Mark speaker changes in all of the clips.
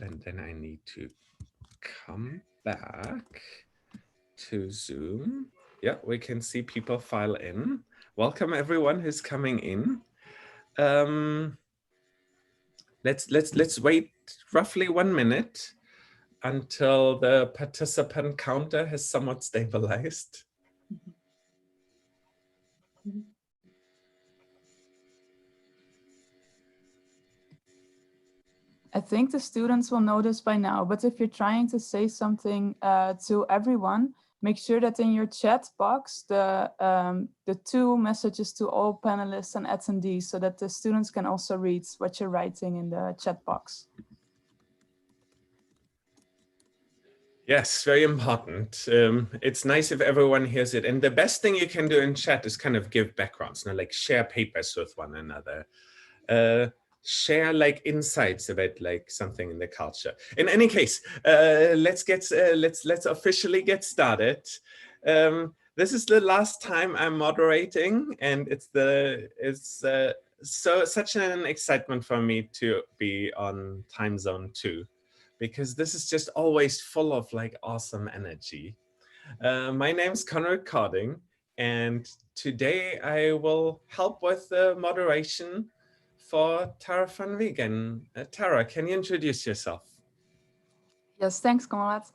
Speaker 1: and then I need to come back to Zoom. Yeah, we can see people file in. Welcome everyone who's coming in. Let's wait roughly 1 minute until the participant counter has somewhat stabilized.
Speaker 2: I think the students will notice by now, but if you're trying to say something to everyone, make sure that in your chat box, the 2 messages to all panelists and attendees, so that the students can also read what you're writing in the chat box.
Speaker 1: Yes, very important. It's nice if everyone hears it. And the best thing you can do in chat is kind of give backgrounds, like share papers with one another. Share like insights about like something in the culture. In any case, let's officially get started. This is the last time I'm moderating, and it's such an excitement for me to be on time zone 2, because this is just always full of like awesome energy. My name's Konrad Kording, and today I will help with the moderation for Tara van Viegen. Tara, can you introduce yourself?
Speaker 2: Yes, thanks, Konrad.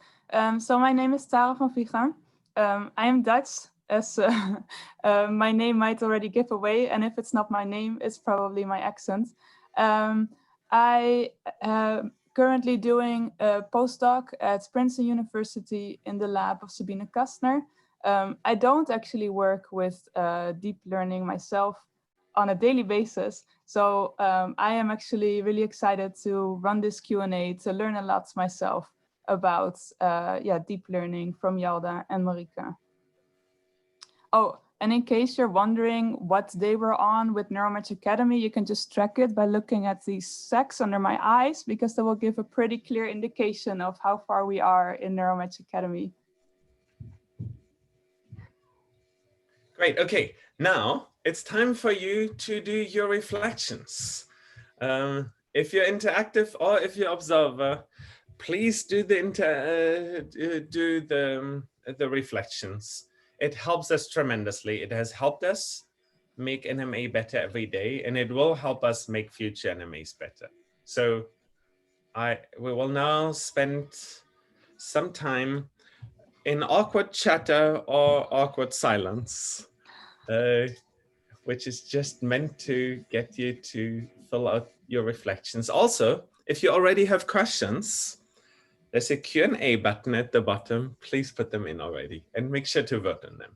Speaker 2: So my name is Tara van Viegen. I am Dutch, as my name might already give away, and if it's not my name, it's probably my accent. I currently doing a postdoc at Princeton University in the lab of Sabine Kastner. I don't actually work with deep learning myself on a daily basis. So I am actually really excited to run this Q&A to learn a lot myself about deep learning from Yalda and Marika. Oh, and in case you're wondering what they were on with Neuromatch Academy, you can just track it by looking at these sacs under my eyes, because they will give a pretty clear indication of how far we are in Neuromatch Academy.
Speaker 1: Great, okay. Now it's time for you to do your reflections. If you're interactive or if you're observer, please do the reflections. It helps us tremendously. It has helped us make NMA better every day, and it will help us make future NMAs better. So we will now spend some time in awkward chatter or awkward silence, which is just meant to get you to fill out your reflections. Also, if you already have questions, there's a Q&A button at the bottom. Please put them in already and make sure to vote on them.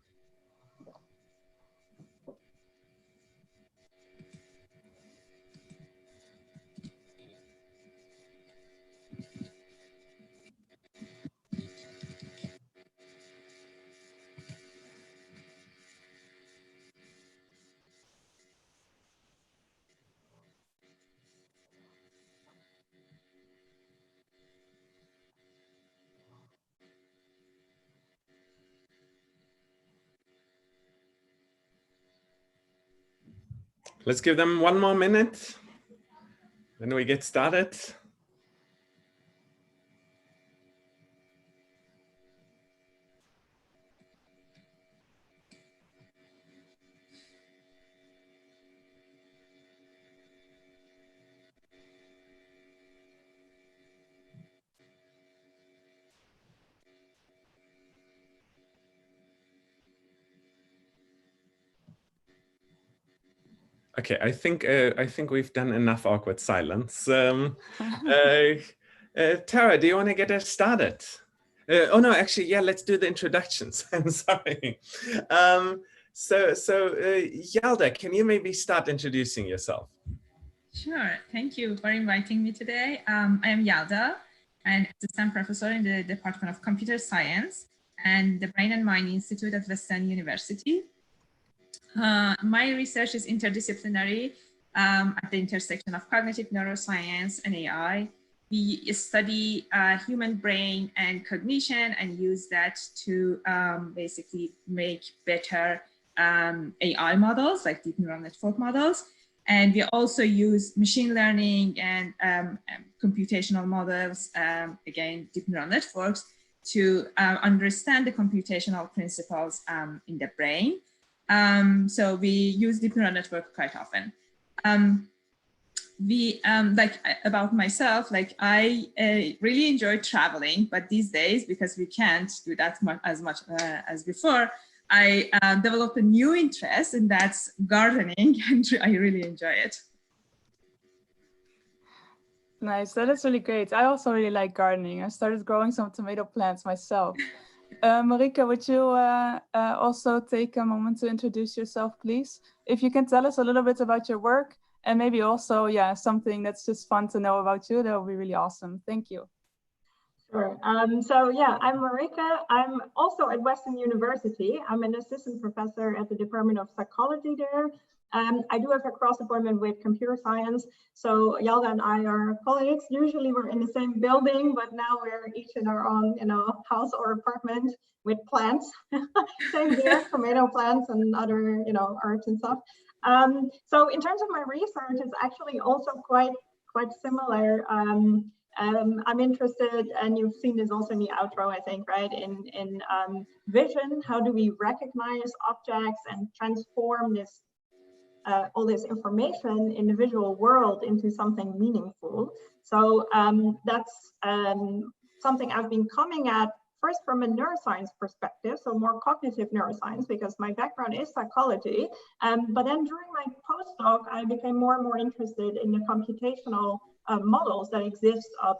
Speaker 1: Let's give them 1 more minute, then we get started. Okay, I think we've done enough awkward silence. Tara, do you want to get us started? Oh no, actually, yeah, let's do the introductions. I'm sorry. Yalda, can you maybe start introducing yourself?
Speaker 3: Sure, thank you for inviting me today. I am Yalda, an assistant professor in the Department of Computer Science and the Brain and Mind Institute at Western University. My research is interdisciplinary at the intersection of cognitive neuroscience and AI. We study human brain and cognition and use that to basically make better AI models, like deep neural network models. And we also use machine learning and computational models, again, deep neural networks, to understand the computational principles in the brain. So we use deep neural network quite often. About myself, like I really enjoy traveling, but these days, because we can't do that as much as before, I developed a new interest, and that's gardening, and I really enjoy it.
Speaker 2: Nice, that is really great. I also really like gardening. I started growing some tomato plants myself. Marika, would you also take a moment to introduce yourself, please? If you can tell us a little bit about your work, and maybe also, yeah, something that's just fun to know about you, that would be really awesome. Thank you.
Speaker 4: Sure. So yeah, I'm Marika. I'm also at Western University. I'm an assistant professor at the Department of Psychology there. I do have a cross appointment with computer science. So Yalda and I are colleagues. Usually we're in the same building, but now we're each in our own, house or apartment with plants. Same here, tomato plants and other, herbs and stuff. So in terms of my research, it's actually also quite similar. I'm interested, and you've seen this also in the outro, I think, right? In vision, how do we recognize objects and transform this all this information in the visual world into something meaningful? So that's something I've been coming at first from a neuroscience perspective, so more cognitive neuroscience, because my background is psychology. But then during my postdoc, I became more and more interested in the computational models that exist of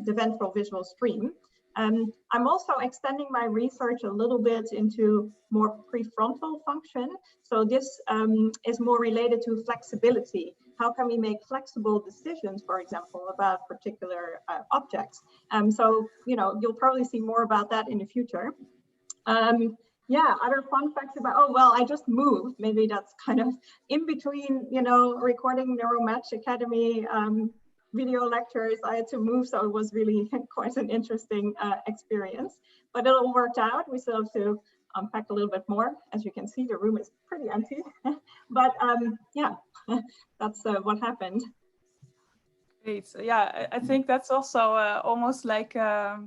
Speaker 4: the ventral visual stream. I'm also extending my research a little bit into more prefrontal function. So this is more related to flexibility. How can we make flexible decisions, for example, about particular objects? So, you'll probably see more about that in the future. Yeah, other fun facts about, oh, well, I just moved. Maybe that's kind of in between, recording Neuromatch Academy video lectures. I had to move, so it was really quite an interesting experience, but it all worked out. We still have to unpack a little bit more. As you can see, the room is pretty empty, but yeah, that's what happened.
Speaker 2: Great. Yeah, I think that's also almost like a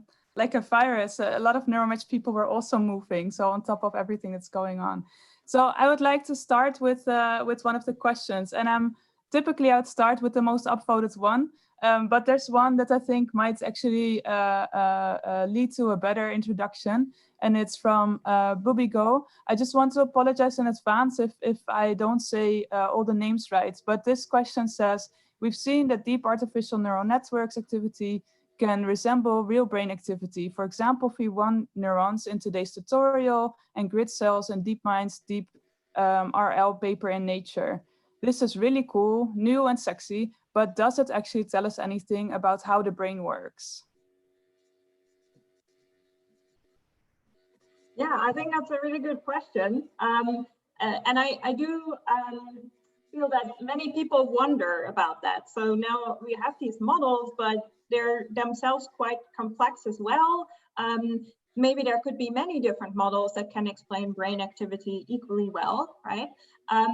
Speaker 2: virus. A lot of Neuromatch people were also moving, so on top of everything that's going on. So I would like to start with one of the questions, and typically I would start with the most upvoted one, but there's one that I think might actually lead to a better introduction, and it's from Bubigo. I just want to apologize in advance if I don't say all the names right, but this question says, we've seen that deep artificial neural networks activity can resemble real brain activity. For example, V1 neurons in today's tutorial and grid cells in DeepMind's deep RL paper in Nature. This is really cool, new and sexy, but does it actually tell us anything about how the brain works?
Speaker 4: Yeah, I think that's a really good question. And I do feel that many people wonder about that. So now we have these models, but they're themselves quite complex as well. Maybe there could be many different models that can explain brain activity equally well, right?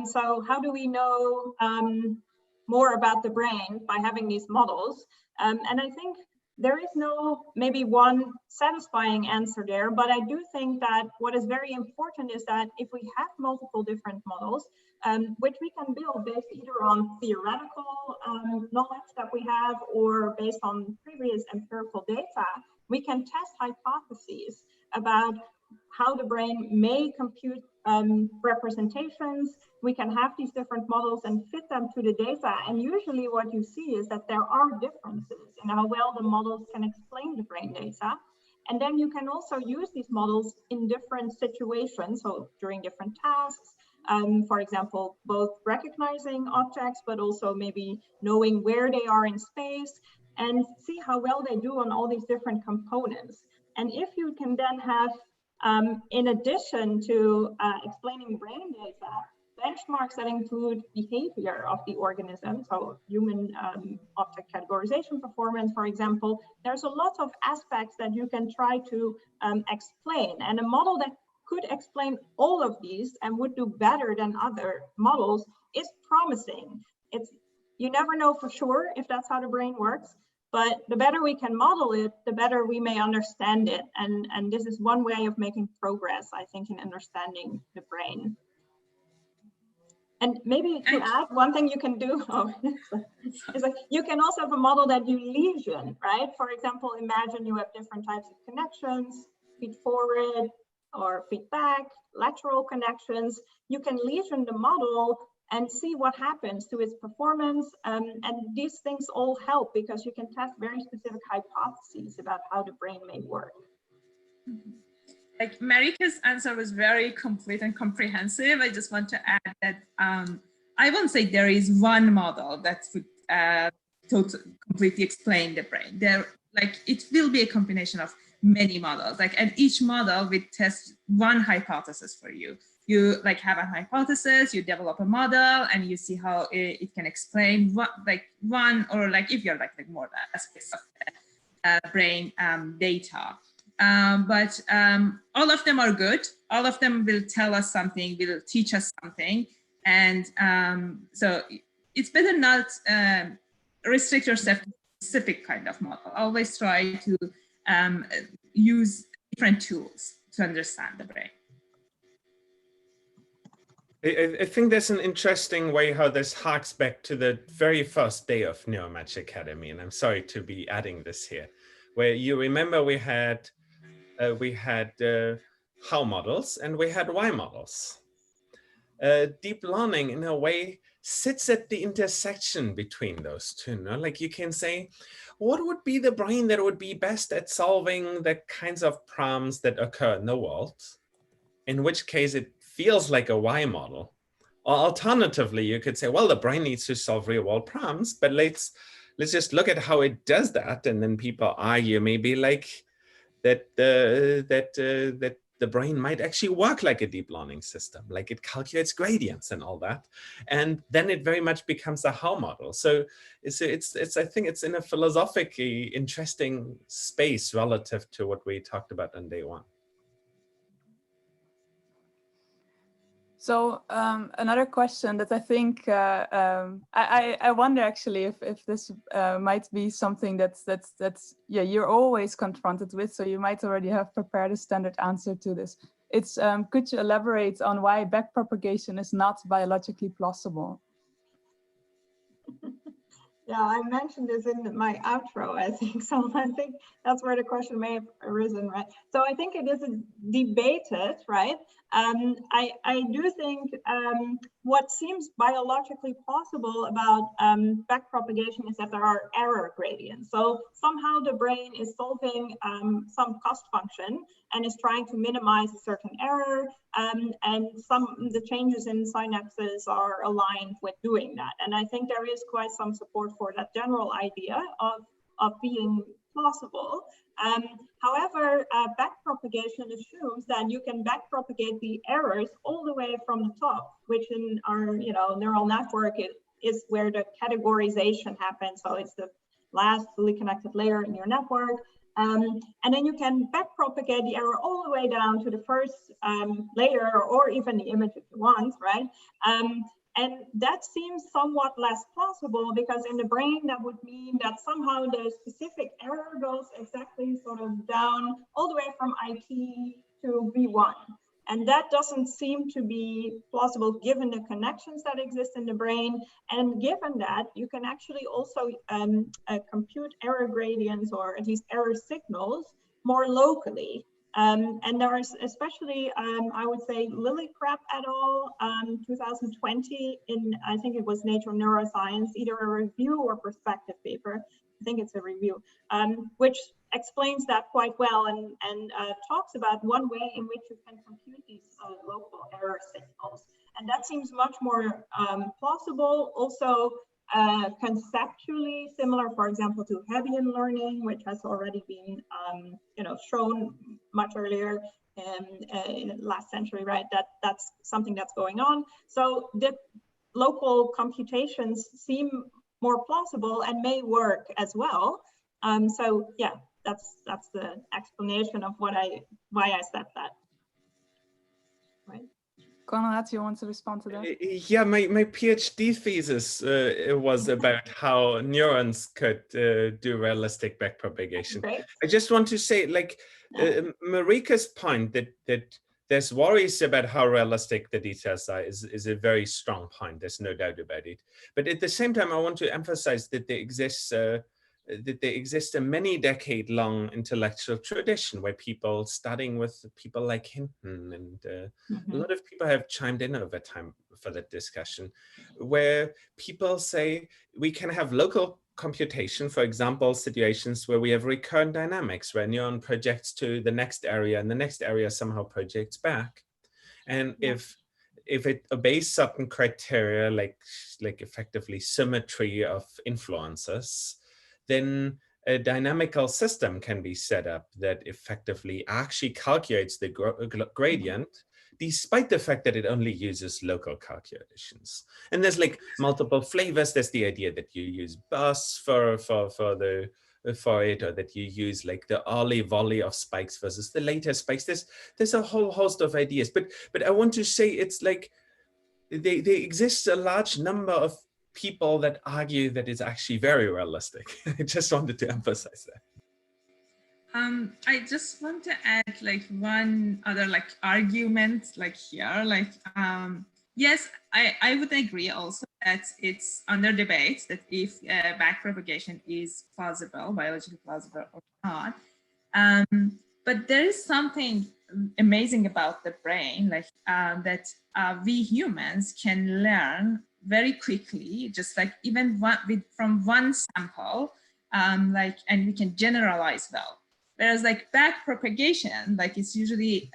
Speaker 4: So how do we know more about the brain by having these models? And I think there is no maybe one satisfying answer there, but I do think that what is very important is that if we have multiple different models, which we can build based either on theoretical knowledge that we have or based on previous empirical data, we can test hypotheses about how the brain may compute representations. We can have these different models and fit them to the data. And usually what you see is that there are differences in how well the models can explain the brain data. And then you can also use these models in different situations, so during different tasks, for example, both recognizing objects, but also maybe knowing where they are in space, and see how well they do on all these different components. And if you can then have, in addition to explaining brain data, benchmarks that include behavior of the organism, so human object categorization performance, for example, there's a lot of aspects that you can try to explain. And a model that could explain all of these and would do better than other models is promising. You never know for sure if that's how the brain works, but the better we can model it, the better we may understand it. And this is one way of making progress, I think, in understanding the brain. And maybe to add, one thing you can do is like you can also have a model that you lesion, right? For example, imagine you have different types of connections, feed forward or feedback, lateral connections. You can lesion the model and see what happens to its performance. And these things all help because you can test very specific hypotheses about how the brain may work.
Speaker 3: Like Marika's answer was very complete and comprehensive. I just want to add that I won't say there is one model that would completely explain the brain. It will be a combination of many models. And each model will test one hypothesis for you. You have a hypothesis, you develop a model, and you see how it can explain one or if you're more aspects of brain data. But all of them are good. All of them will tell us something, will teach us something. And so it's better not restrict yourself to a specific kind of model. Always try to use different tools to understand the brain.
Speaker 1: I think there's an interesting way how this harks back to the very first day of Neuromatch Academy. And I'm sorry to be adding this here, where you remember we had how models and we had why models. Deep learning in a way sits at the intersection between those two. No? Like you can say, what would be the brain that would be best at solving the kinds of problems that occur in the world? In which case it feels like a why model. Or alternatively, you could say, well, the brain needs to solve real world problems, but let's just look at how it does that. And then people argue maybe that the brain might actually work like a deep learning system, like it calculates gradients and all that. And then it very much becomes a how model. So I think it's in a philosophically interesting space relative to what we talked about on day one.
Speaker 2: So another question that I think I wonder actually if this might be something that's you're always confronted with, so you might already have prepared a standard answer to this. It's could you elaborate on why backpropagation is not biologically plausible?
Speaker 4: Yeah, I mentioned this in my outro, I think. So I think that's where the question may have arisen, right? So I think it is debated, right? I do think what seems biologically plausible about backpropagation is that there are error gradients. So somehow the brain is solving some cost function and is trying to minimize a certain error, and the changes in synapses are aligned with doing that. And I think there is quite some support for that general idea of being plausible. However, backpropagation assumes that you can backpropagate the errors all the way from the top, which in our neural network is where the categorization happens. So it's the last fully connected layer in your network. And then you can backpropagate the error all the way down to the first layer, or even the image if you want, right? And that seems somewhat less plausible, because in the brain that would mean that somehow the specific error goes exactly sort of down all the way from IP to V1. And that doesn't seem to be plausible given the connections that exist in the brain. And given that, you can actually also compute error gradients, or at least error signals, more locally. And there is especially, I would say, Lillicrap et al. 2020 in, I think it was Nature Neuroscience, either a review or perspective paper. I think it's a review, which explains that quite well and talks about one way in which you can compute these local error signals. And that seems much more plausible, also conceptually similar, for example, to Hebbian learning, which has already been shown much earlier in the last century, right? That's something that's going on. So the local computations seem more plausible and may work as well. So yeah, that's the explanation of why I said that. Right.
Speaker 2: Konrad, you want to respond to that?
Speaker 1: Yeah, my PhD thesis it was about how neurons could do realistic backpropagation.
Speaker 4: Great.
Speaker 1: I just want to say, like, Marika's point that there's worries about how realistic the details are is a very strong point. There's no doubt about it. But at the same time, I want to emphasize that there exists a many decade-long intellectual tradition where people, starting with people like Hinton and a lot of people have chimed in over time for that discussion, where people say we can have local computation, for example, situations where we have recurrent dynamics, where a neuron projects to the next area and the next area somehow projects back. And if it obeys certain criteria, like effectively symmetry of influences, then a dynamical system can be set up that effectively actually calculates the gradient, despite the fact that it only uses local calculations. And there's like multiple flavors. There's the idea that you use bus for it, or that you use like the early volley of spikes versus the later spikes. There's a whole host of ideas, but I want to say it's like there exists a large number of people that argue that it's actually very realistic. I just wanted to emphasize that.
Speaker 3: I just want to add like one other like argument like here, like yes, I would agree also that it's under debate that if backpropagation is plausible, biologically plausible or not. But there is something amazing about the brain, like that we humans can learn very quickly, just like even from one sample, like, and we can generalize well. Whereas like backpropagation, like it's usually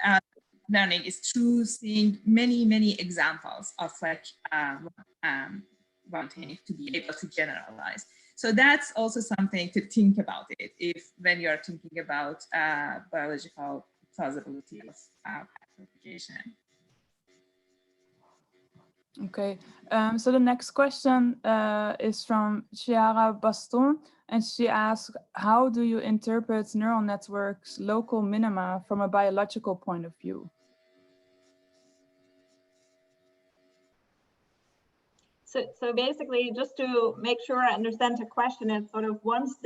Speaker 3: learning is through seeing many examples of like one thing to be able to generalize. So that's also something to think about it if when you're thinking about biological plausibility of backpropagation.
Speaker 2: Okay, so the next question is from Chiara Baston, and she asks, how do you interpret neural networks' local minima from a biological point of view?
Speaker 4: So basically, just to make sure I understand the question, it's sort of once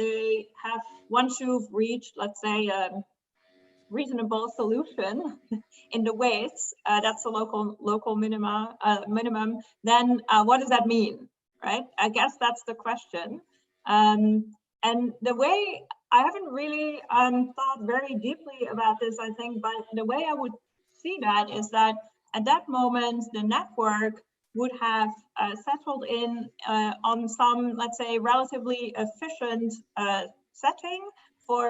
Speaker 4: you've reached, let's say, a reasonable solution in the weights, that's the local minimum, then what does that mean, right? I guess that's the question. And the way, I haven't really thought very deeply about this, I think, but the way I would see that is that at that moment, the network would have settled in on some, let's say, relatively efficient setting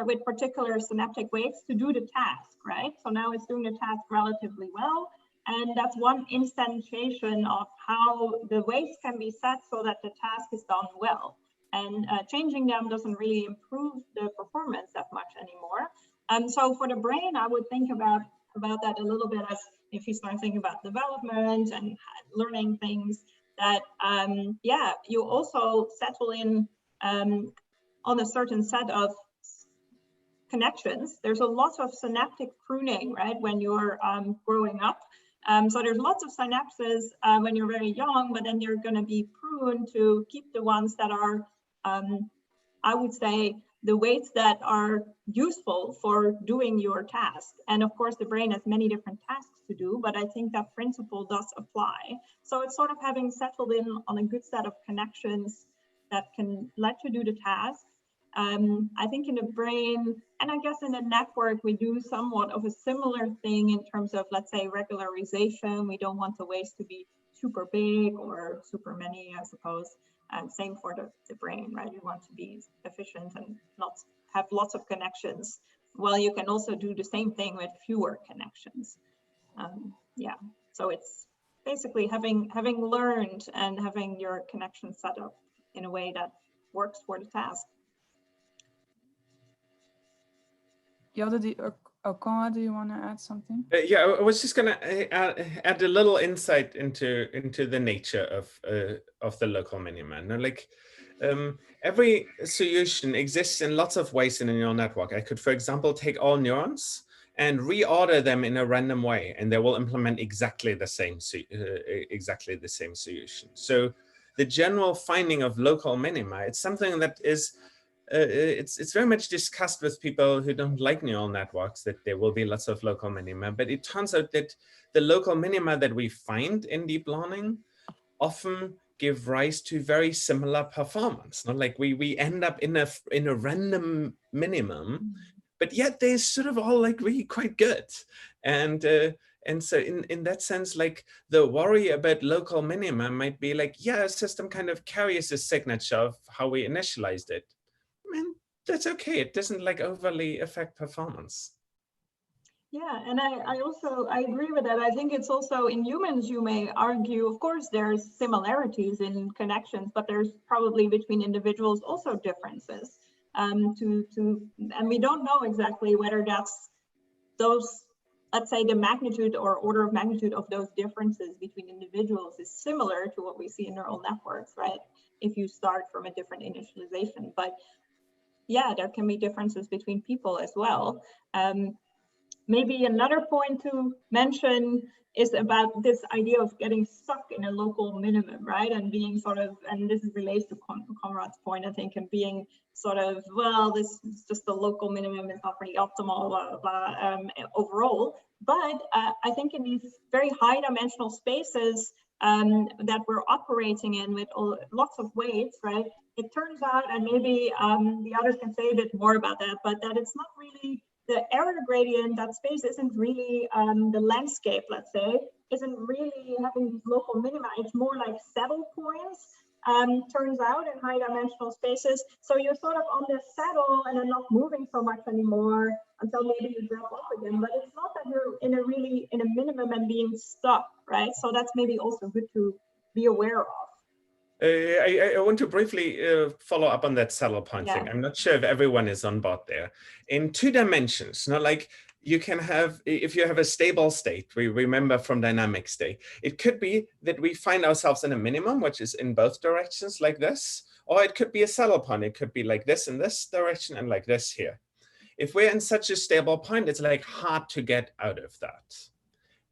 Speaker 4: with particular synaptic weights to do the task, right? So now it's doing the task relatively well. And that's one instantiation of how the weights can be set so that the task is done well. And changing them doesn't really improve the performance that much anymore. So for the brain, I would think about that a little bit as if you start thinking about development and learning things that, yeah, you also settle in on a certain set of connections. There's a lot of synaptic pruning, right, when you're growing up. So there's lots of synapses when you're very young, but then they're going to be pruned to keep the ones that are, I would say, the weights that are useful for doing your task. And of course, the brain has many different tasks to do, but I think that principle does apply. So it's sort of having settled in on a good set of connections that can let you do the task. I think in the brain, and I guess in the network, we do somewhat of a similar thing in terms of, let's say, regularization. We don't want the weights to be super big or super many, I suppose. And same for the brain, right? You want to be efficient and not have lots of connections. Well, you can also do the same thing with fewer connections. Yeah, so it's basically having learned and having your connection set up in a way that works for the task.
Speaker 2: Yalda, Konrad, do you want to add something?
Speaker 1: Yeah, I was just going to add a little insight into the nature of the local minima. Now, like every solution exists in lots of ways in a neural network. I could, for example, take all neurons and reorder them in a random way, and they will implement exactly the same solution. So the general finding of local minima, it's something that is it's very much discussed with people who don't like neural networks, that there will be lots of local minima, but it turns out that the local minima that we find in deep learning often give rise to very similar performance. Not like we end up in a random minimum, but yet they're sort of all like really quite good. And so in that sense, like the worry about local minima might be like, yeah, a system kind of carries a signature of how we initialized it. And that's okay. It doesn't like overly affect performance.
Speaker 4: Yeah, and I agree with that. I think it's also in humans, you may argue, of course, there's similarities in connections, but there's probably between individuals also differences. And we don't know exactly whether that's those, let's say the magnitude or order of magnitude of those differences between individuals is similar to what we see in neural networks, right? If you start from a different initialization, but yeah, there can be differences between people as well. Maybe another point to mention is about this idea of getting stuck in a local minimum, right? And being sort of, and this relates to Konrad's point, I think, and being sort of, well, this is just a local minimum, it's not really optimal, blah, blah, blah, overall. But I think in these very high dimensional spaces that we're operating in with lots of weights, right? It turns out, and maybe the others can say a bit more about that, but that it's not really the error gradient, that space isn't really the landscape, let's say, isn't really having these local minima. It's more like saddle points, turns out, in high dimensional spaces. So you're sort of on this saddle and then not moving so much anymore until maybe you drop off again. But it's not that you're in a minimum and being stuck, right? So that's maybe also good to be aware of.
Speaker 1: I want to briefly follow up on that saddle point thing. I'm not sure if everyone is on board there. In 2 dimensions, not like you can have, if you have a stable state, we remember from dynamics day, it could be that we find ourselves in a minimum, which is in both directions like this, or it could be a saddle point. It could be like this in this direction and like this here. If we're in such a stable point, it's like hard to get out of that.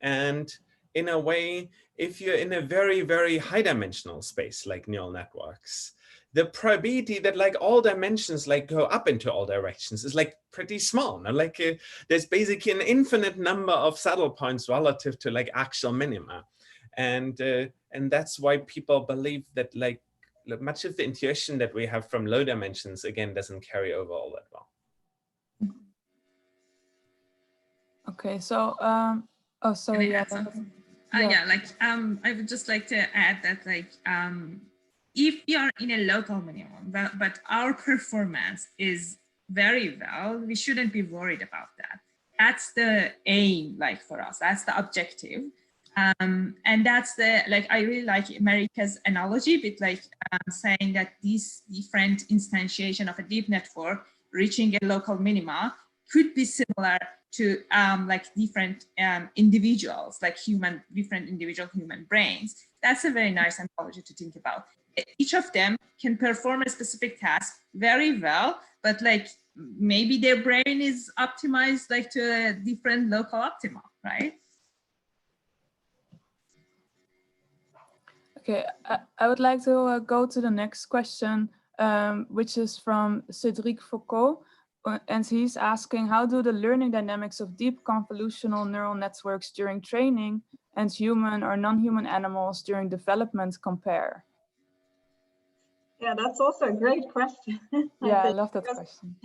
Speaker 1: And in a way, if you're in a very, very high dimensional space like neural networks, the probability that like all dimensions like go up into all directions is like pretty small. No? Like there's basically an infinite number of saddle points relative to like actual minima. And that's why people believe that like much of the intuition that we have from low dimensions, again, doesn't carry over all that well.
Speaker 2: Okay, so, oh, sorry.
Speaker 3: Yeah, I would just like to add that, like, if we are in a local minimum, but our performance is very well, we shouldn't be worried about that. That's the aim, like, for us. That's the objective. And that's the, like, I really like Marika's analogy with like saying that these different instantiation of a deep network reaching a local minima could be similar to like different individuals, like different individual human brains. That's a very nice analogy to think about. Each of them can perform a specific task very well, but like maybe their brain is optimized like to a different local optima, right?
Speaker 2: Okay, I would like to go to the next question, which is from Cédric Foucault. And he's asking, how do the learning dynamics of deep convolutional neural networks during training and human or non-human animals during development compare?
Speaker 4: Yeah, that's also a great question.
Speaker 2: Yeah, I love that question.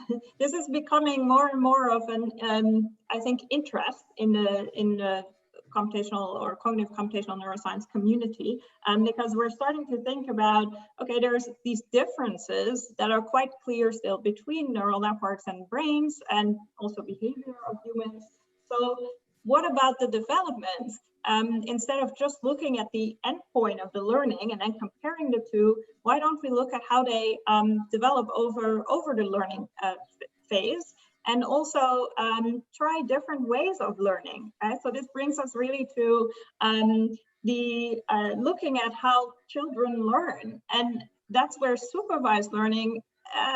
Speaker 4: This is becoming more and more of an, I think, interest in the computational or cognitive computational neuroscience community, because we're starting to think about, okay, there's these differences that are quite clear still between neural networks and brains and also behavior of humans. So what about the development? Instead of just looking at the endpoint of the learning and then comparing the two, why don't we look at how they develop over the learning phase? And also try different ways of learning. Right? So this brings us really to looking at how children learn. And that's where supervised learning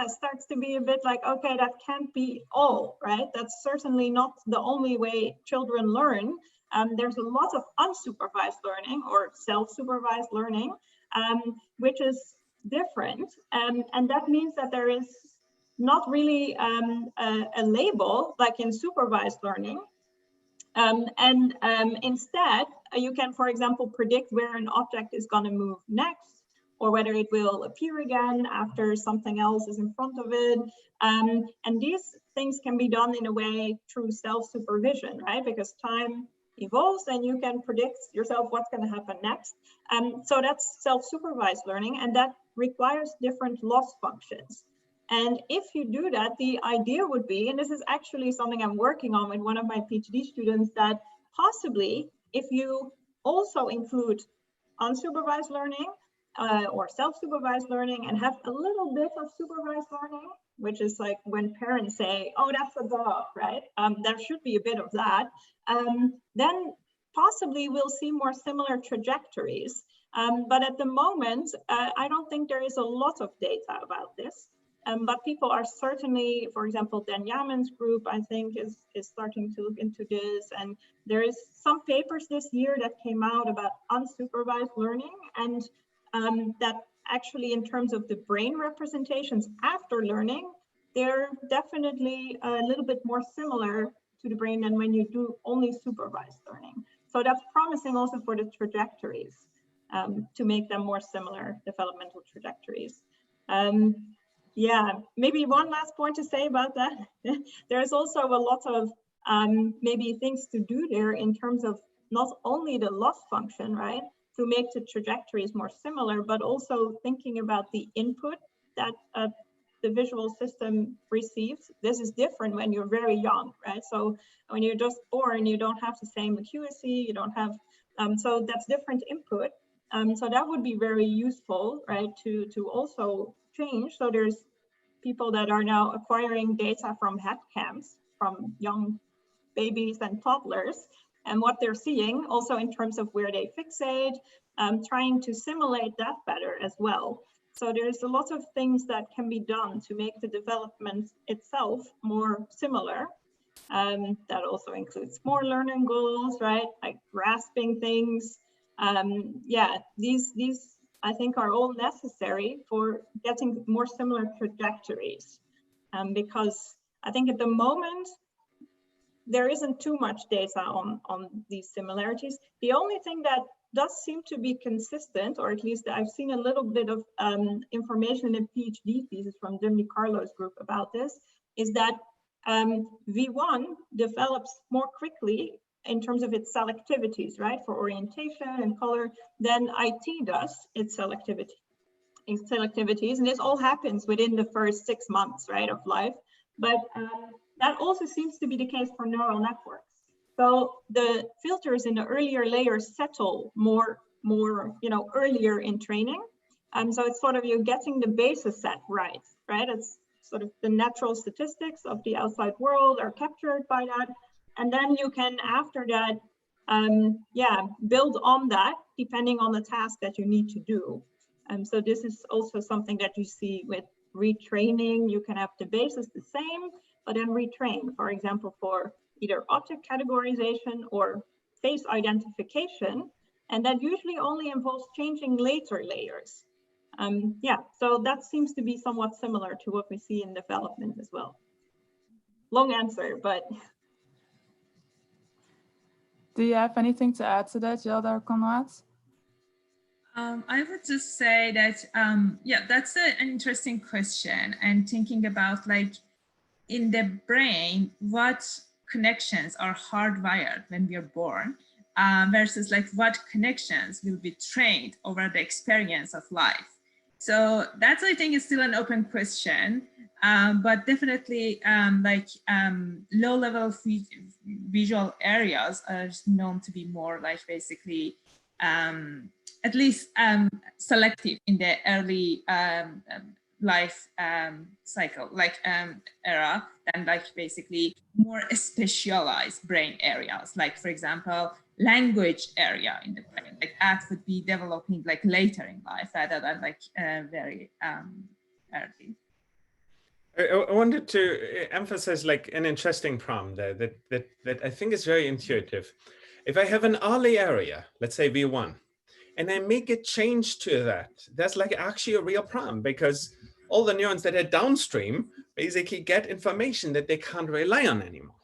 Speaker 4: starts to be a bit like, okay, that can't be all, right? That's certainly not the only way children learn. There's a lot of unsupervised learning or self-supervised learning, which is different. And that means that there is not really a label like in supervised learning. Instead, you can, for example, predict where an object is going to move next, or whether it will appear again after something else is in front of it. And these things can be done in a way through self-supervision, right? Because time evolves and you can predict yourself what's going to happen next. So that's self-supervised learning, and that requires different loss functions. And if you do that, the idea would be, and this is actually something I'm working on with one of my PhD students, that possibly if you also include unsupervised learning or self-supervised learning and have a little bit of supervised learning, which is like when parents say, oh, that's a dog, right? There should be a bit of that. Then possibly we'll see more similar trajectories. But at the moment, I don't think there is a lot of data about this. But people are certainly, for example, Dan Yaman's group, I think, is starting to look into this. And there is some papers this year that came out about unsupervised learning, and that actually in terms of the brain representations after learning, they're definitely a little bit more similar to the brain than when you do only supervised learning. So that's promising also for the trajectories, to make them more similar developmental trajectories. Yeah, maybe one last point to say about that. There's also a lot of maybe things to do there in terms of not only the loss function, right, to make the trajectories more similar, but also thinking about the input that the visual system receives. This is different when you're very young, right? So when you're just born, you don't have the same accuracy, you don't have, so that's different input. So that would be very useful, right, to also change. So there's people that are now acquiring data from head cams from young babies and toddlers, and what they're seeing also in terms of where they fixate, trying to simulate that better as well. So there's a lot of things that can be done to make the development itself more similar. That also includes more learning goals, right? Like grasping things. Yeah, these I think are all necessary for getting more similar trajectories. Because I think at the moment, there isn't too much data on these similarities. The only thing that does seem to be consistent, or at least I've seen a little bit of information in a PhD thesis from Jim DiCarlo's group about this, is that V1 develops more quickly in terms of its selectivities, right, for orientation and color, than IT does its selectivities. And this all happens within the first 6 months, right, of life. But that also seems to be the case for neural networks. So the filters in the earlier layers settle more earlier in training. So it's sort of you're getting the basis set right? It's sort of the natural statistics of the outside world are captured by that. And then you can, after that, build on that depending on the task that you need to do. So this is also something that you see with retraining. You can have the basis the same, but then retrain, for example, for either object categorization or face identification. And that usually only involves changing later layers. So that seems to be somewhat similar to what we see in development as well. Long answer, but.
Speaker 2: Do you have anything to add to that, Yalda or Konrad?
Speaker 3: I would just say that, that's an interesting question, and thinking about, like, in the brain, what connections are hardwired when we are born versus like what connections will be trained over the experience of life. So that's, I think, is still an open question, but definitely low-level visual areas are known to be more like basically at least selective in the early life cycle, like era, than like basically more specialized brain areas, like, for example, language area in the brain, like that would be developing like later in life rather than like very early.
Speaker 1: I wanted to emphasize like an interesting problem there that I think is very intuitive. If I have an early area, let's say V1, and I make a change to that, that's like actually a real problem, because all the neurons that are downstream basically get information that they can't rely on anymore.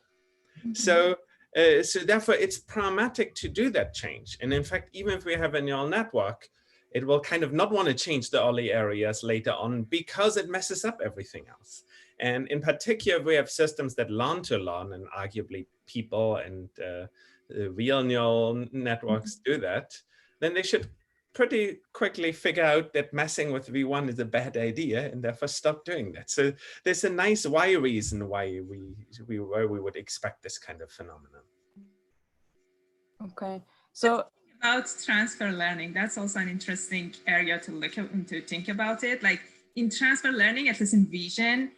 Speaker 1: So therefore it's problematic to do that change. And in fact, even if we have a neural network, it will kind of not want to change the early areas later on because it messes up everything else. And in particular, we have systems that learn to learn, and arguably people and real neural networks do that, then they should pretty quickly figure out that messing with V1 is a bad idea and therefore stop doing that. So there's a nice why reason why we would expect this kind of phenomenon.
Speaker 2: Okay, so
Speaker 3: about transfer learning, that's also an interesting area to look into, think about it. Like in transfer learning, at least in Viegen,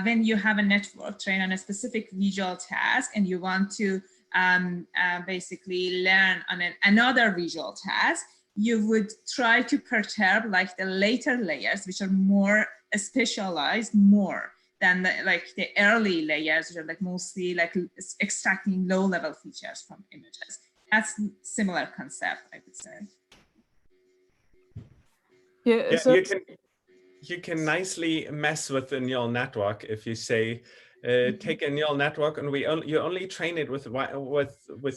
Speaker 3: when you have a network trained on a specific visual task and you want to basically learn on another visual task, you would try to perturb like the later layers, which are more specialized more than the early layers, which are like mostly like extracting low-level features from images. That's similar concept, I would say.
Speaker 2: Yeah, so
Speaker 1: you can nicely mess with the neural network if you say, take a neural network and you only train it with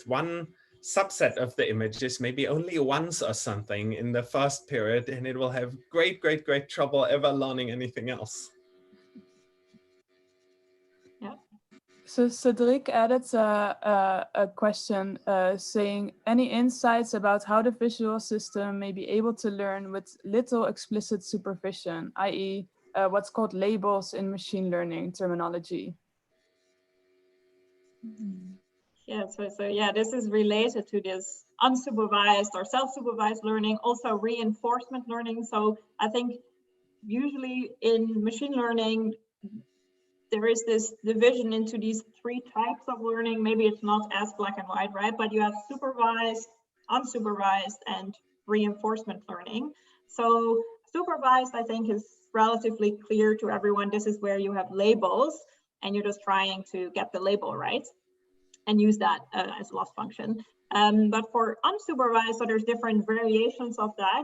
Speaker 1: one subset of the images, maybe only once or something in the first period, and it will have great trouble ever learning anything else.
Speaker 4: Yeah.
Speaker 2: So Cedric added a question saying, any insights about how the visual system may be able to learn with little explicit supervision, i.e. What's called labels in machine learning terminology?
Speaker 4: Yeah, so yeah, this is related to this unsupervised or self-supervised learning, also reinforcement learning. So I think usually in machine learning, there is this division into these three types of learning. Maybe it's not as black and white, right? But you have supervised, unsupervised, and reinforcement learning. So supervised, I think, is relatively clear to everyone. This is where you have labels and you're just trying to get the label right and use that as loss function. But for unsupervised, so there's different variations of that.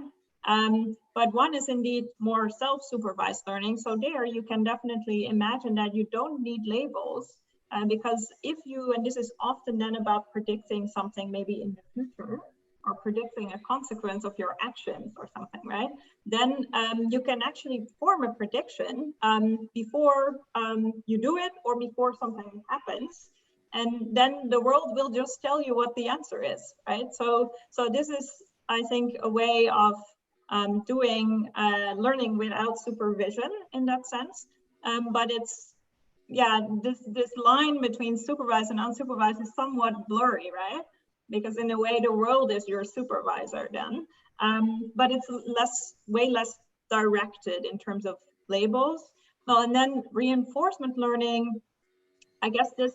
Speaker 4: But one is indeed more self-supervised learning. So there you can definitely imagine that you don't need labels because if you, and this is often then about predicting something maybe in the future or predicting a consequence of your actions or something, right? Then you can actually form a prediction before you do it or before something happens. And then the world will just tell you what the answer is, right? So this is, I think, a way of doing learning without supervision in that sense. But it's, yeah, this line between supervised and unsupervised is somewhat blurry, right? Because in a way, the world is your supervisor then. But it's way less directed in terms of labels. Well, and then reinforcement learning, I guess this,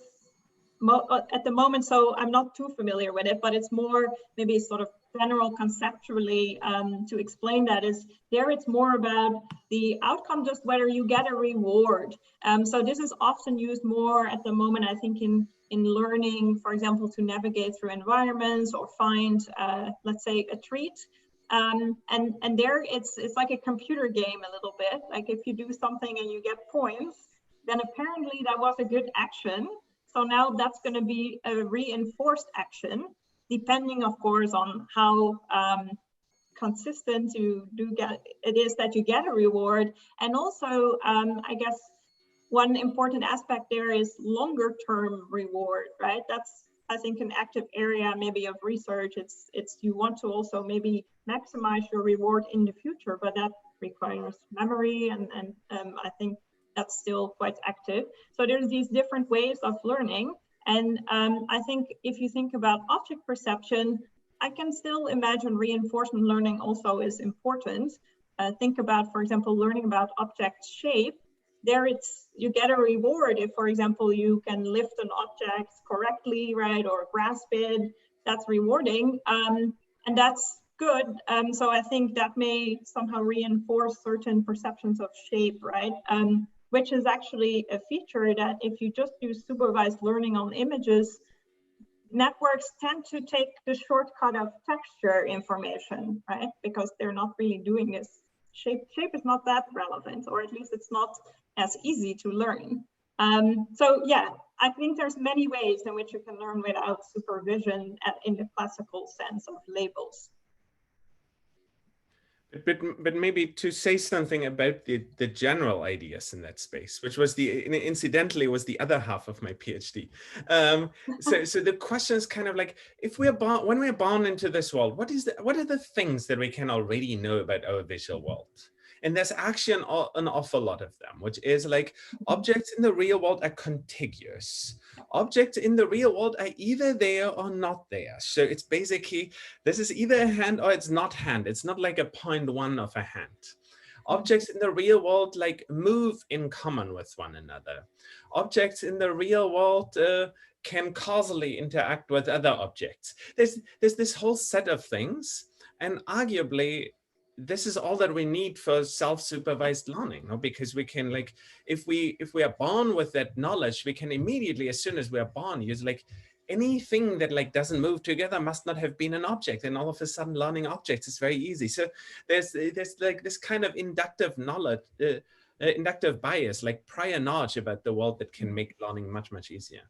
Speaker 4: at the moment, so I'm not too familiar with it, but it's more maybe sort of general conceptually to explain that is there it's more about the outcome, just whether you get a reward. So this is often used more at the moment, I think, in learning, for example, to navigate through environments or find, let's say, a treat. And there it's like a computer game a little bit. Like if you do something and you get points, then apparently that was a good action. So now that's going to be a reinforced action, depending, of course, on how consistent you do get it is that you get a reward. And also, I guess one important aspect there is longer term reward, right? That's, I think, an active area maybe of research. It's you want to also maybe maximize your reward in the future, but that requires memory and I think that's still quite active. So there's these different ways of learning. And I think if you think about object perception, I can still imagine reinforcement learning also is important. Think about, for example, learning about object shape. There you get a reward if, for example, you can lift an object correctly, right, or grasp it. That's rewarding, and that's good. So I think that may somehow reinforce certain perceptions of shape, right? which is actually a feature that if you just use supervised learning on images, networks tend to take the shortcut of texture information, right? Because they're not really doing this. Shape is not that relevant, or at least it's not as easy to learn. So yeah, I think there's many ways in which you can learn without supervision in the classical sense of labels.
Speaker 1: But maybe to say something about the general ideas in that space, which was incidentally was the other half of my PhD. So the question is kind of like, if we're born, when we're born into this world, what are the things that we can already know about our visual world? And there's actually an awful lot of them, which is like objects in the real world are contiguous. Objects in the real world are either there or not there. So it's basically, this is either a hand or it's not hand. It's not like a 0.1 of a hand. Objects in the real world like move in common with one another. Objects in the real world can causally interact with other objects. There's this whole set of things, and arguably, this is all that we need for self-supervised learning, no? Because we can, like, if we are born with that knowledge, we can immediately, as soon as we are born, use like anything that like doesn't move together must not have been an object, and all of a sudden learning objects is very easy. So there's like this kind of inductive knowledge, inductive bias, like prior knowledge about the world that can make learning much, much easier.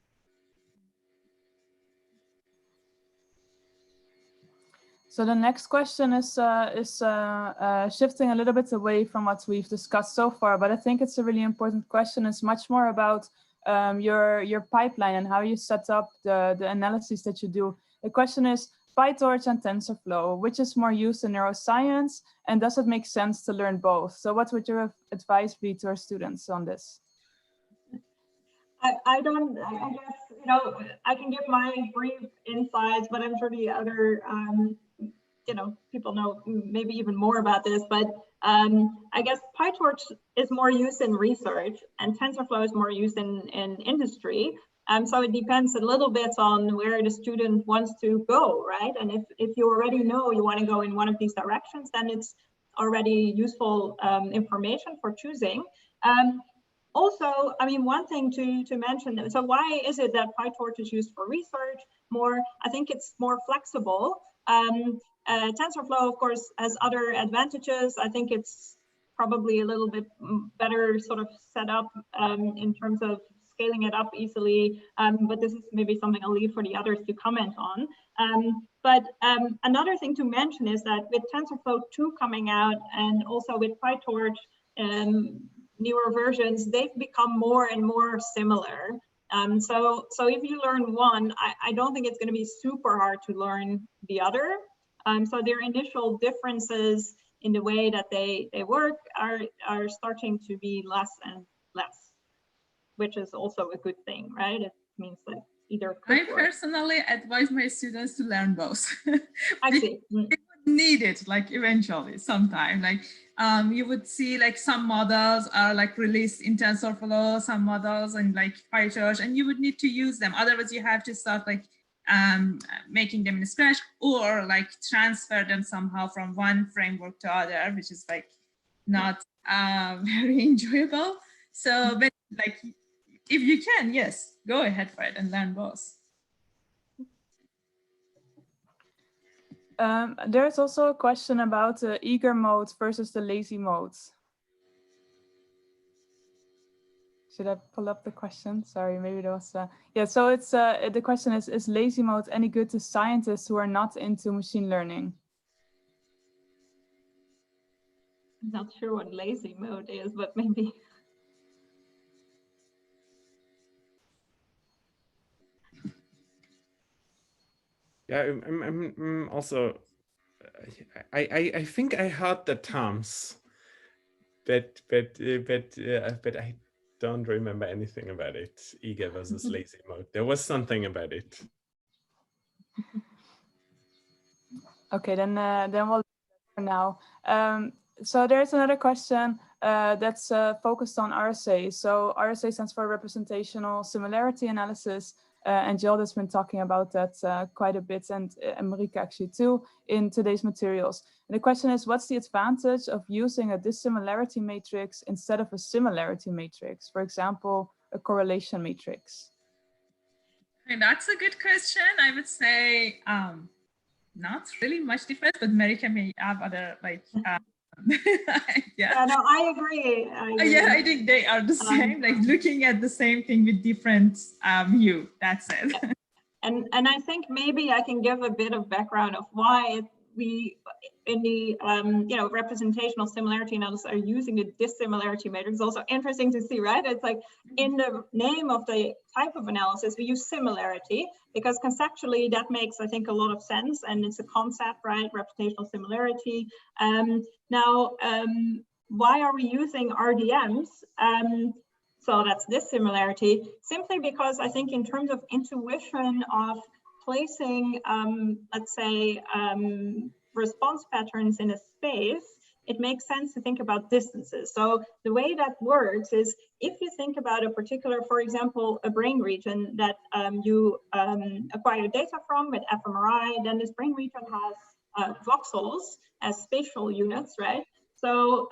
Speaker 2: So the next question is shifting a little bit away from what we've discussed so far, but I think it's a really important question. It's much more about your pipeline and how you set up the analyses that you do. The question is PieTorch and TensorFlow, which is more used in neuroscience, and does it make sense to learn both? So what would your advice be to our students on this?
Speaker 4: I guess, you know, I can give my brief insights, but I'm sure the other, you know, people know maybe even more about this, but I guess PieTorch is more used in research and TensorFlow is more used in industry. So it depends a little bit on where the student wants to go, right? And if you already know you want to go in one of these directions, then it's already useful information for choosing. Also, I mean, one thing to mention, so why is it that PieTorch is used for research more? I think it's more flexible. TensorFlow, of course, has other advantages. I think it's probably a little bit better sort of set up in terms of scaling it up easily. But this is maybe something I'll leave for the others to comment on. But another thing to mention is that with TensorFlow 2 coming out and also with PieTorch, newer versions, they've become more and more similar. So if you learn one, I don't think it's going to be super hard to learn the other. So their initial differences in the way that they work are starting to be less and less, which is also a good thing, right? It means that either
Speaker 3: I personally advise my students to learn both.
Speaker 4: I see.
Speaker 3: They would need it, like eventually, sometime. Like you would see, like some models are like released in TensorFlow, some models in like PieTorch, and you would need to use them. Otherwise, you have to start like making them in Scratch or like transfer them somehow from one framework to other, which is like not very enjoyable. So, but like if you can, yes, go ahead for it and learn both.
Speaker 2: There's also a question about the eager mode versus the lazy modes. Should I pull up the question? Sorry, maybe there was yeah. So it's the question is lazy mode any good to scientists who are not into machine learning?
Speaker 4: I'm not sure what lazy mode is, but maybe.
Speaker 1: Yeah, I'm also. I think I heard the terms, but I don't remember anything about it. Eager versus lazy mode. There was something about it.
Speaker 2: Okay, then we'll for now. So there's another question that's focused on RSA. So RSA stands for representational similarity analysis. And Yalda's been talking about that quite a bit, and Marika actually too, in today's materials. And the question is, what's the advantage of using a dissimilarity matrix instead of a similarity matrix? For example, a correlation matrix.
Speaker 3: And that's a good question. I would say not really much difference, but Marika may have other like
Speaker 4: yeah, no, I agree.
Speaker 3: Yeah, I think they are the same, like looking at the same thing with different view. That's it.
Speaker 4: And I think maybe I can give a bit of background of why we in the representational similarity analysis are using the dissimilarity matrix. Also interesting to see, right? It's like in the name of the type of analysis we use similarity because conceptually that makes, I think, a lot of sense, and it's a concept, right? Representational similarity. Why are we using RDMs? So that's dissimilarity, simply because I think in terms of intuition of placing, let's say, response patterns in a space, it makes sense to think about distances. So the way that works is if you think about a particular, for example, a brain region that you acquire data from with fMRI, then this brain region has voxels as spatial units, right? So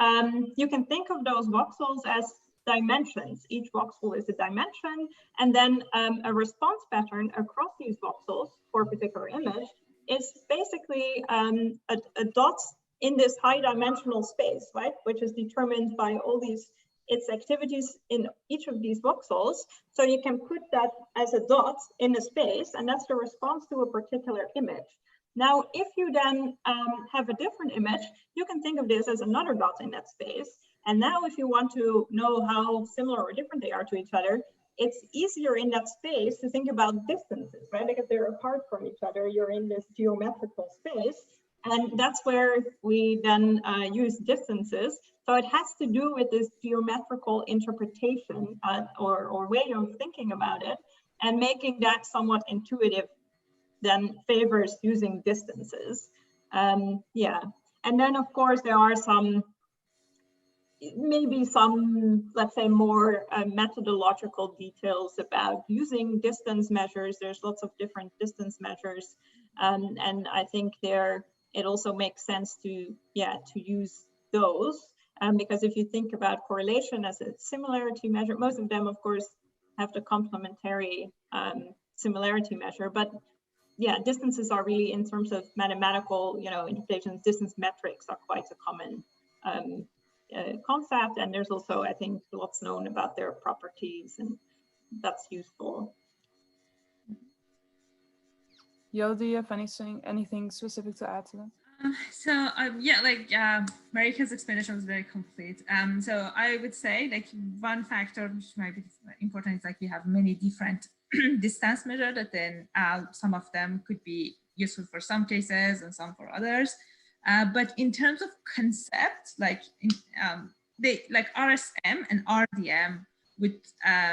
Speaker 4: you can think of those voxels as dimensions. Each voxel is a dimension, and then a response pattern across these voxels for a particular image is basically a dot in this high dimensional space, right? Which is determined by all these, its activities in each of these voxels. So you can put that as a dot in a space, and that's the response to a particular image. Now, if you then have a different image, you can think of this as another dot in that space. And now if you want to know how similar or different they are to each other, it's easier in that space to think about distances, right? Because they're apart from each other, you're in this geometrical space. And that's where we then use distances. So it has to do with this geometrical interpretation or way of thinking about it, and making that somewhat intuitive then favors using distances. Yeah, and then of course there are maybe some, let's say, more methodological details about using distance measures. There's lots of different distance measures, and I think it also makes sense to use those, because if you think about correlation as a similarity measure, most of them of course have the complementary similarity measure, but yeah, distances are really, in terms of mathematical interpretations, distance metrics are quite a common concept, and there's also, I think, lots known about their properties, and that's useful.
Speaker 2: Yo, do you have anything specific to add to that?
Speaker 3: Marika's explanation was very complete. So I would say, like, one factor which might be important is like we have many different distance measures that then some of them could be useful for some cases and some for others. But in terms of concept, like RSM and RDM would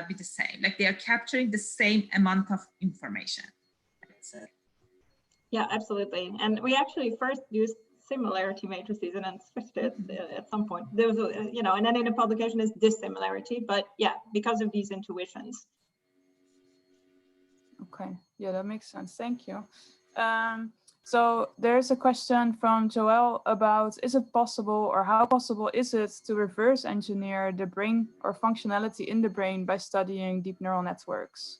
Speaker 3: be the same. Like they are capturing the same amount of information.
Speaker 4: Yeah, absolutely. And we actually first used similarity matrices and then switched it at some point. There was, and then in the publication is dissimilarity, but yeah, because of these intuitions.
Speaker 2: Okay, yeah, that makes sense. Thank you. So there's a question from Joelle about, is it possible, or how possible is it to reverse engineer the brain or functionality in the brain by studying deep neural networks?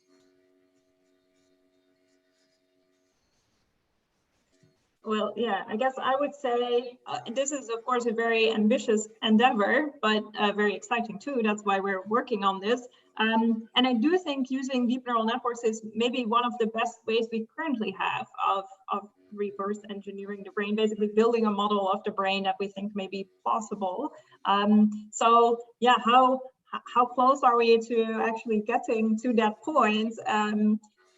Speaker 4: Well, yeah, I guess I would say this is, of course, a very ambitious endeavor, but very exciting too. That's why we're working on this. And I do think using deep neural networks is maybe one of the best ways we currently have of reverse engineering the brain, basically building a model of the brain that we think may be possible. So yeah, how close are we to actually getting to that point?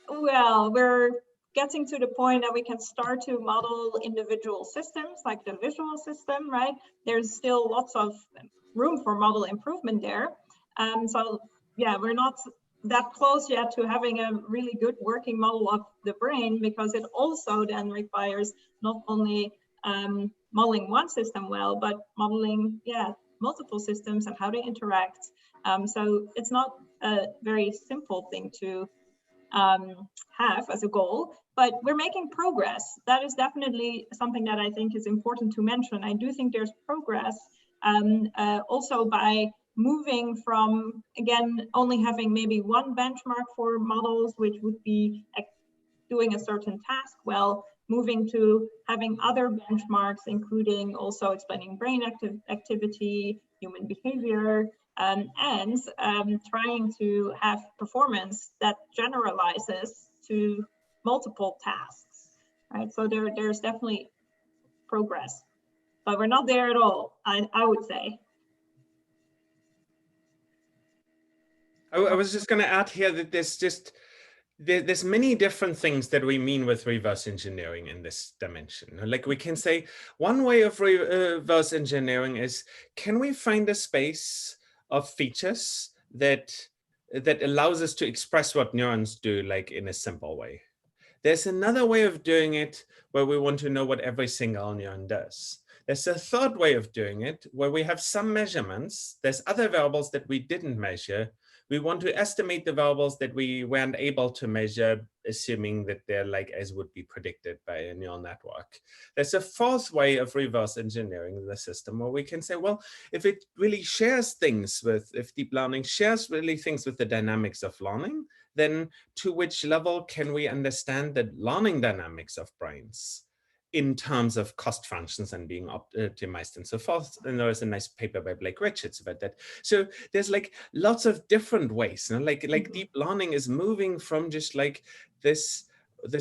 Speaker 4: Well, we're getting to the point that we can start to model individual systems, like the visual system, right? There's still lots of room for model improvement there. So yeah, we're not that close yet to having a really good working model of the brain, because it also then requires not only modeling one system well, but modeling, multiple systems and how they interact. So it's not a very simple thing to have as a goal, but we're making progress. That is definitely something that I think is important to mention. I do think there's progress also by moving from, again, only having maybe one benchmark for models, which would be doing a certain task well, moving to having other benchmarks, including also explaining brain activity, human behavior, and trying to have performance that generalizes to multiple tasks, right? So there's definitely progress, but we're not there at all, I would say.
Speaker 1: I was just going to add here that there's many different things that we mean with reverse engineering in this dimension. Like we can say one way of reverse engineering is, can we find a space of features that allows us to express what neurons do, like in a simple way? There's another way of doing it where we want to know what every single neuron does. There's a third way of doing it where we have some measurements. There's other variables that we didn't measure. We want to estimate the variables that we weren't able to measure, assuming that they're like as would be predicted by a neural network. There's a fourth way of reverse engineering the system where we can say, well, if it really shares things with, if deep learning shares really things with the dynamics of learning, then to which level can we understand the learning dynamics of brains in terms of cost functions and being optimized and so forth? And there was a nice paper by Blake Richards about that. So there's like lots of different ways, you know? like deep learning is moving from just like this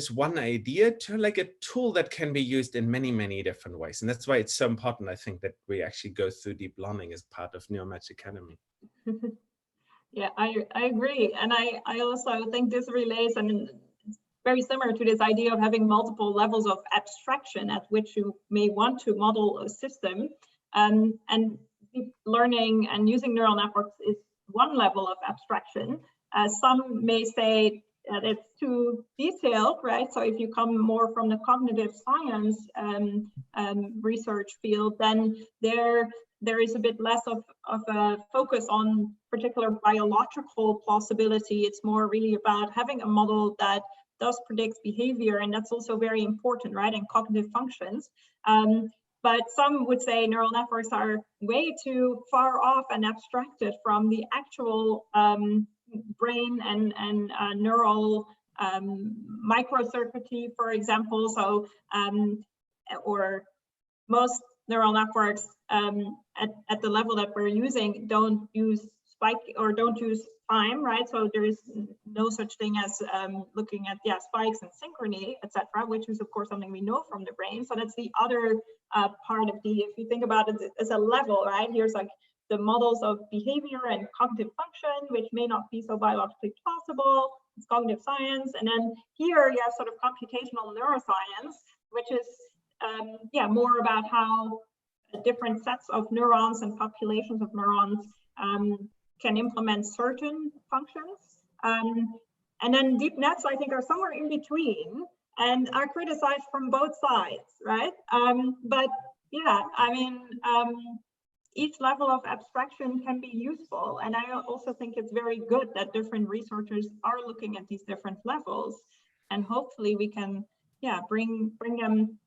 Speaker 1: one idea to like a tool that can be used in many, many different ways. And that's why it's so important, I think, that we actually go through deep learning as part of Neuromatch Academy.
Speaker 4: Yeah, I agree. And I also think this relates, I mean, it's very similar to this idea of having multiple levels of abstraction at which you may want to model a system. And deep learning and using neural networks is one level of abstraction. Some may say that it's too detailed, right? So if you come more from the cognitive science research field, then there is a bit less of a focus on particular biological plausibility. It's more really about having a model that does predict behavior, and that's also very important, right, in cognitive functions. But some would say neural networks are way too far off and abstracted from the actual brain and neural microcircuitry, for example. So, or most neural networks at the level that we're using don't use spike or don't use time, right? So there is no such thing as looking at spikes and synchrony, etc., which is of course something we know from the brain. So that's the other part of the, if you think about it as a level, right? Here's like the models of behavior and cognitive function, which may not be so biologically plausible. It's cognitive science, and then here you have sort of computational neuroscience, which is more about how different sets of neurons and populations of neurons can implement certain functions. And then deep nets, I think, are somewhere in between and are criticized from both sides, right? But yeah, I mean, each level of abstraction can be useful. And I also think it's very good that different researchers are looking at these different levels. And hopefully we can, bring them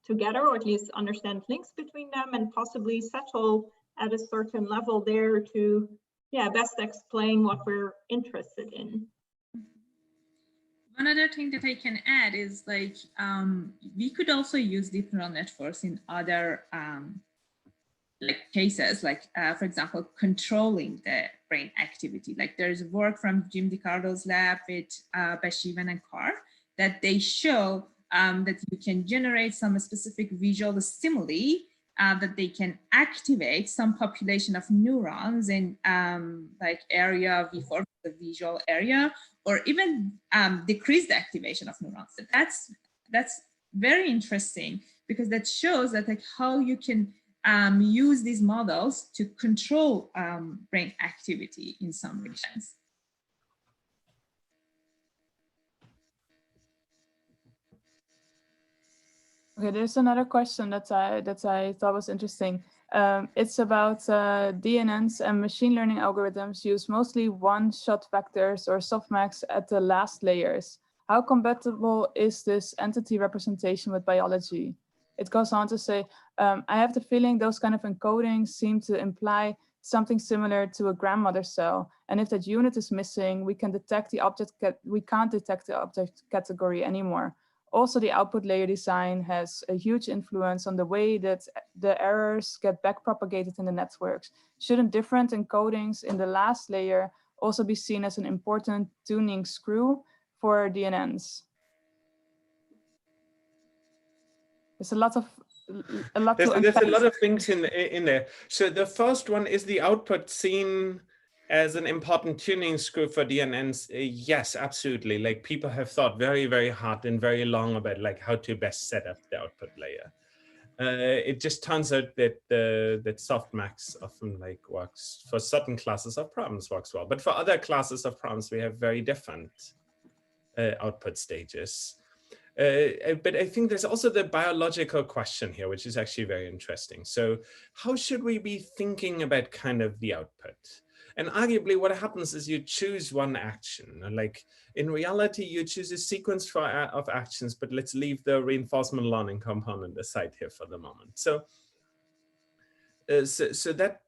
Speaker 4: together, or at least understand links between them, and possibly settle at a certain level there to best explain what we're interested in.
Speaker 3: One other thing that I can add is like we could also use deep neural networks in other like cases, like for example, controlling the brain activity. Like there's work from Jim DiCardo's lab with Viegen and Kording that they show that you can generate some specific visual stimuli that they can activate some population of neurons in like area V4, the visual area, or even decrease the activation of neurons. So that's very interesting, because that shows that like how you can use these models to control brain activity in some regions.
Speaker 2: Okay, there's another question that I thought was interesting. It's about DNNs and machine learning algorithms use mostly one-shot vectors or softmax at the last layers. How compatible is this entity representation with biology? It goes on to say, I have the feeling those kind of encodings seem to imply something similar to a grandmother cell. And if that unit is missing, we can't detect the object category anymore. Also, the output layer design has a huge influence on the way that the errors get backpropagated in the networks. Shouldn't different encodings in the last layer also be seen as an important tuning screw for DNNs? There's a lot to
Speaker 1: There's a lot of things in there. So the first one is the output seen as an important tuning screw for DNNs. Yes, absolutely. Like people have thought very, very hard and very long about like how to best set up the output layer. It just turns out that that softmax often like works for certain classes of problems works well, but for other classes of problems we have very different output stages. But I think there's also the biological question here, which is actually very interesting. So how should we be thinking about kind of the output? And arguably what happens is you choose one action. Like in reality, you choose a sequence of actions, but let's leave the reinforcement learning component aside here for the moment. So, so that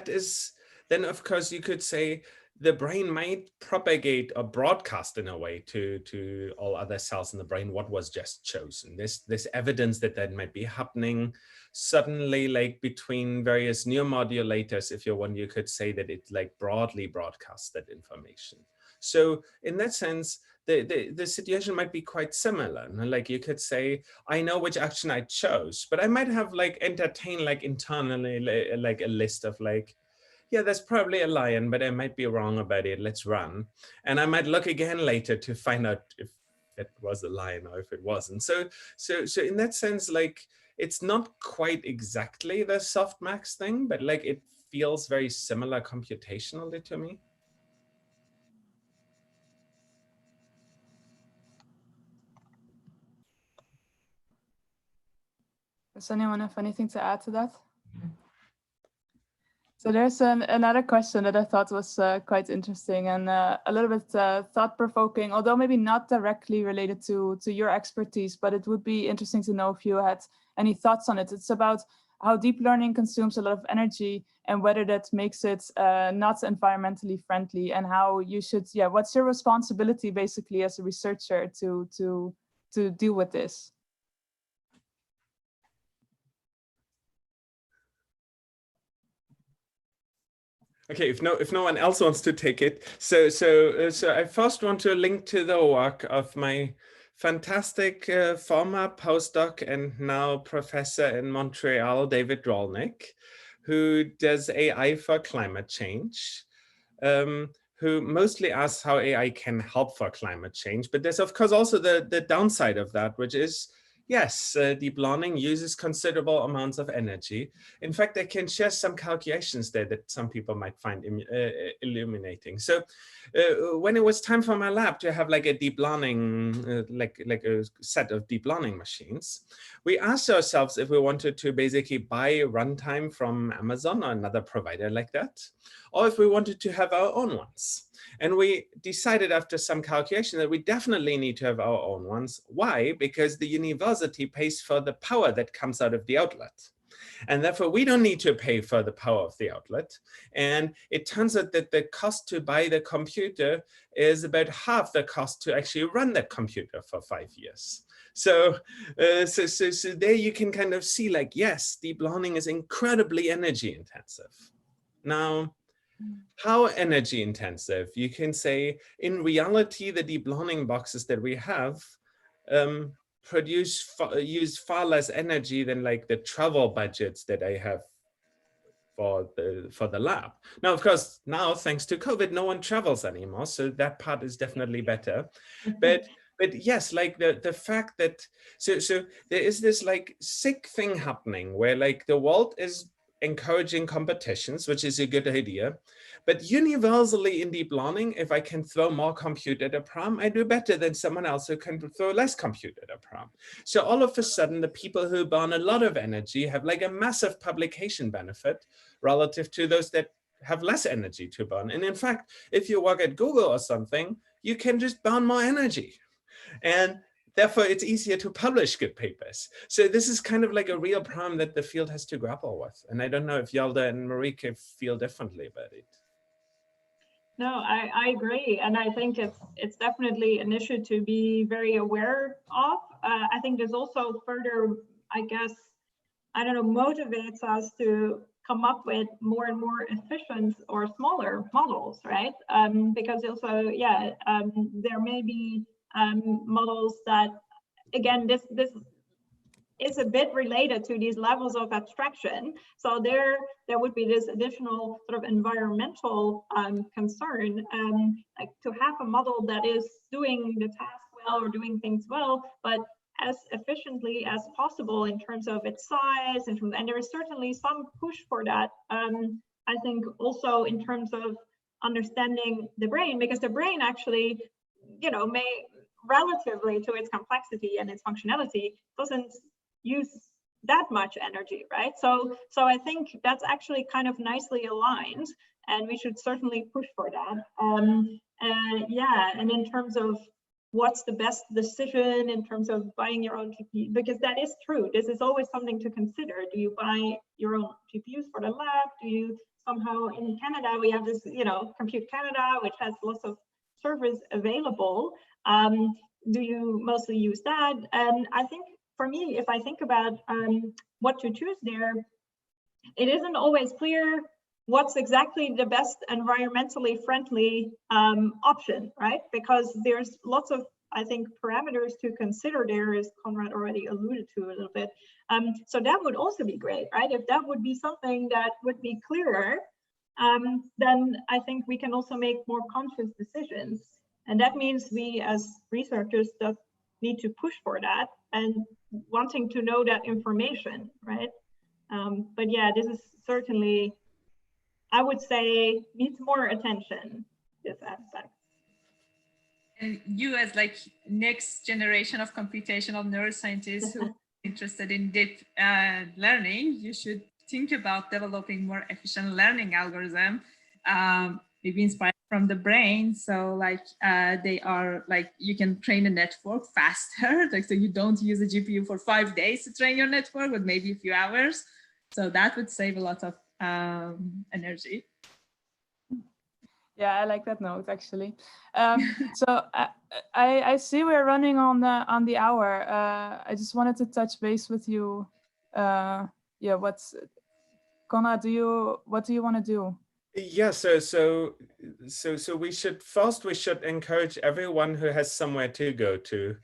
Speaker 1: is, then of course you could say, the brain might propagate or broadcast in a way to all other cells in the brain what was just chosen. There's evidence that that might be happening. Suddenly, like between various neuromodulators, if you want, you could say that it like broadly broadcasts that information. So in that sense, the situation might be quite similar. Like you could say, I know which action I chose, but I might have like entertained like internally like a list of like, yeah, there's probably a lion, but I might be wrong about it. Let's run. And I might look again later to find out if it was a lion or if it wasn't. So in that sense, like, it's not quite exactly the softmax thing, but like it feels very similar computationally to me.
Speaker 2: Does anyone have anything to add to that? So there's another question that I thought was quite interesting and a little bit thought-provoking, although maybe not directly related to your expertise, but it would be interesting to know if you had any thoughts on it. It's about how deep learning consumes a lot of energy and whether that makes it not environmentally friendly, and how you should, what's your responsibility basically as a researcher to deal with this?
Speaker 1: Okay, if no one else wants to take it, so I first want to link to the work of my fantastic former postdoc and now professor in Montreal, David Rolnick, who does AI for climate change, who mostly asks how AI can help for climate change. But there's of course also the downside of that, which is, yes, deep learning uses considerable amounts of energy. In fact, I can share some calculations there that some people might find illuminating. So when it was time for my lab to have like a deep learning, like a set of deep learning machines, we asked ourselves if we wanted to basically buy runtime from Amazon or another provider like that, or if we wanted to have our own ones. And we decided after some calculation that we definitely need to have our own ones. Why? Because the university pays for the power that comes out of the outlet. And therefore, we don't need to pay for the power of the outlet. And it turns out that the cost to buy the computer is about half the cost to actually run that computer for 5 years. So, so there you can kind of see, like, yes, deep learning is incredibly energy intensive. Now, how energy intensive? You can say, in reality, the deep learning boxes that we have use far less energy than like the travel budgets that I have for the lab. Now, of course, now thanks to COVID, no one travels anymore, so that part is definitely better. But yes, like the fact that so there is this like sick thing happening where like the world is encouraging competitions, which is a good idea, But universally in deep learning, if I can throw more compute at a problem, I do better than someone else who can throw less compute at a problem. So all of a sudden, the people who burn a lot of energy have like a massive publication benefit relative to those that have less energy to burn. And in fact, if you work at Google or something, you can just burn more energy. And therefore, it's easier to publish good papers. So this is kind of like a real problem that the field has to grapple with. And I don't know if Yalda and Marieke feel differently about it.
Speaker 4: No, I agree. And I think it's definitely an issue to be very aware of. I think there's also further, I guess, I don't know, motivates us to come up with more and more efficient or smaller models, right? Because also, yeah, there may be models that, again, this is a bit related to these levels of abstraction. So there would be this additional sort of environmental concern, like to have a model that is doing the task well or doing things well, but as efficiently as possible in terms of its size, and there is certainly some push for that. I think also in terms of understanding the brain, because the brain actually, may relatively to its complexity and its functionality doesn't use that much energy, right? So I think that's actually kind of nicely aligned, and we should certainly push for that. Yeah, and in terms of what's the best decision in terms of buying your own GPU, because that is true. This is always something to consider. Do you buy your own GPUs for the lab? Do you somehow, in Canada, we have this, Compute Canada, which has lots of servers available. Do you mostly use that? And I think for me, if I think about what to choose there, it isn't always clear what's exactly the best environmentally friendly option, right? Because there's lots of, I think, parameters to consider there, as Konrad already alluded to a little bit. So that would also be great, right? If that would be something that would be clearer, then I think we can also make more conscious decisions. And that means we as researchers need to push for that and wanting to know that information, right? But yeah, this is certainly, I would say, needs more attention, this aspect.
Speaker 3: And you as like next generation of computational neuroscientists who are interested in deep learning, you should think about developing more efficient learning algorithm, maybe inspired from the brain. So like they are like, you can train a network faster. Like, so you don't use a GPU for 5 days to train your network, but maybe a few hours. So that would save a lot of energy.
Speaker 2: Yeah, I like that note actually. So I see we're running on the hour. I just wanted to touch base with you. Yeah, Konrad? What do you want to do?
Speaker 1: Yeah, so we should encourage everyone who has somewhere to go to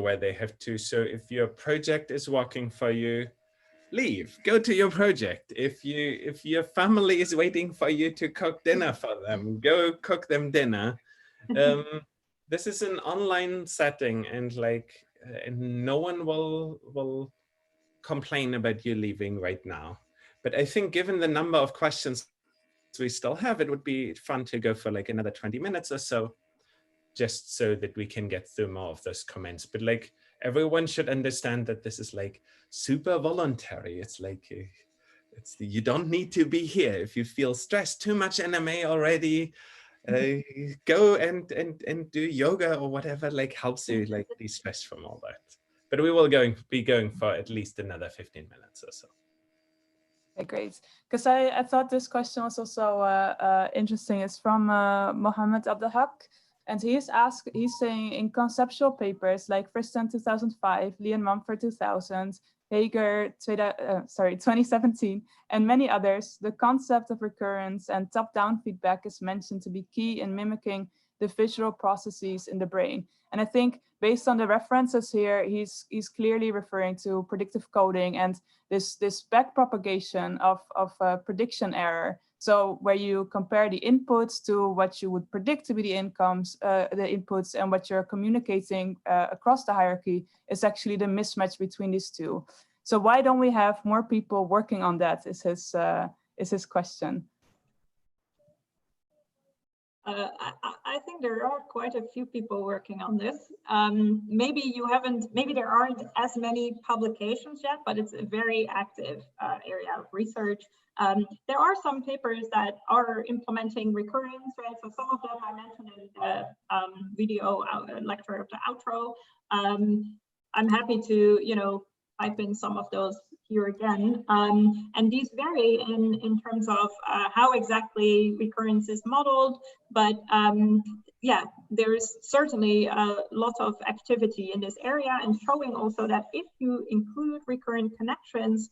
Speaker 1: where they have to. So if your project is working for you, leave, go to your project. If your family is waiting for you to cook dinner for them, go cook them dinner. This is an online setting, and and no one will complain about you leaving right now. But I think given the number of questions we still have, it would be fun to go for like another 20 minutes or so, just so that we can get through more of those comments. But like, everyone should understand that this is like super voluntary. It's like, you don't need to be here. If you feel stressed, too much NMA already, go and do yoga or whatever like helps you like de-stress from all that. But we will be going for at least another 15 minutes or so.
Speaker 2: Okay, great. Because I thought this question was also interesting. It's from Mohammed Abdelhak. And he's saying, in conceptual papers like Fristen 2005, Lee and Mumford 2000, Hager 2017, and many others, the concept of recurrence and top-down feedback is mentioned to be key in mimicking the visual processes in the brain. And I think based on the references here, he's clearly referring to predictive coding and this backpropagation of prediction error. So where you compare the inputs to what you would predict to be the inputs, and what you're communicating across the hierarchy is actually the mismatch between these two. So why don't we have more people working on that is his question.
Speaker 4: I think there are quite a few people working on this. Maybe there aren't as many publications yet, but it's a very active area of research. There are some papers that are implementing recurrence, right? So some of them I mentioned in the video lecture of the outro. I'm happy to, type in some of those here again. And these vary in terms of how exactly recurrence is modeled, but yeah, there's certainly a lot of activity in this area, and showing also that if you include recurrent connections,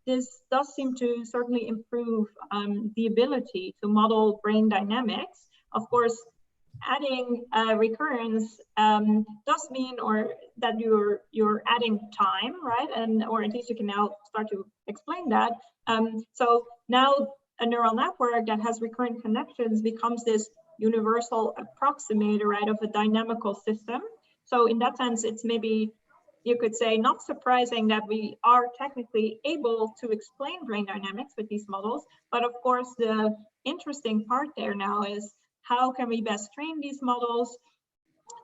Speaker 4: this does seem to certainly improve the ability to model brain dynamics. Of course, adding recurrence does mean that you're adding time, right? Or at least you can now start to explain that. So now a neural network that has recurrent connections becomes this universal approximator, right, of a dynamical system. So in that sense, it's maybe, you could say, not surprising that we are technically able to explain brain dynamics with these models. But of course, the interesting part there now is, how can we best train these models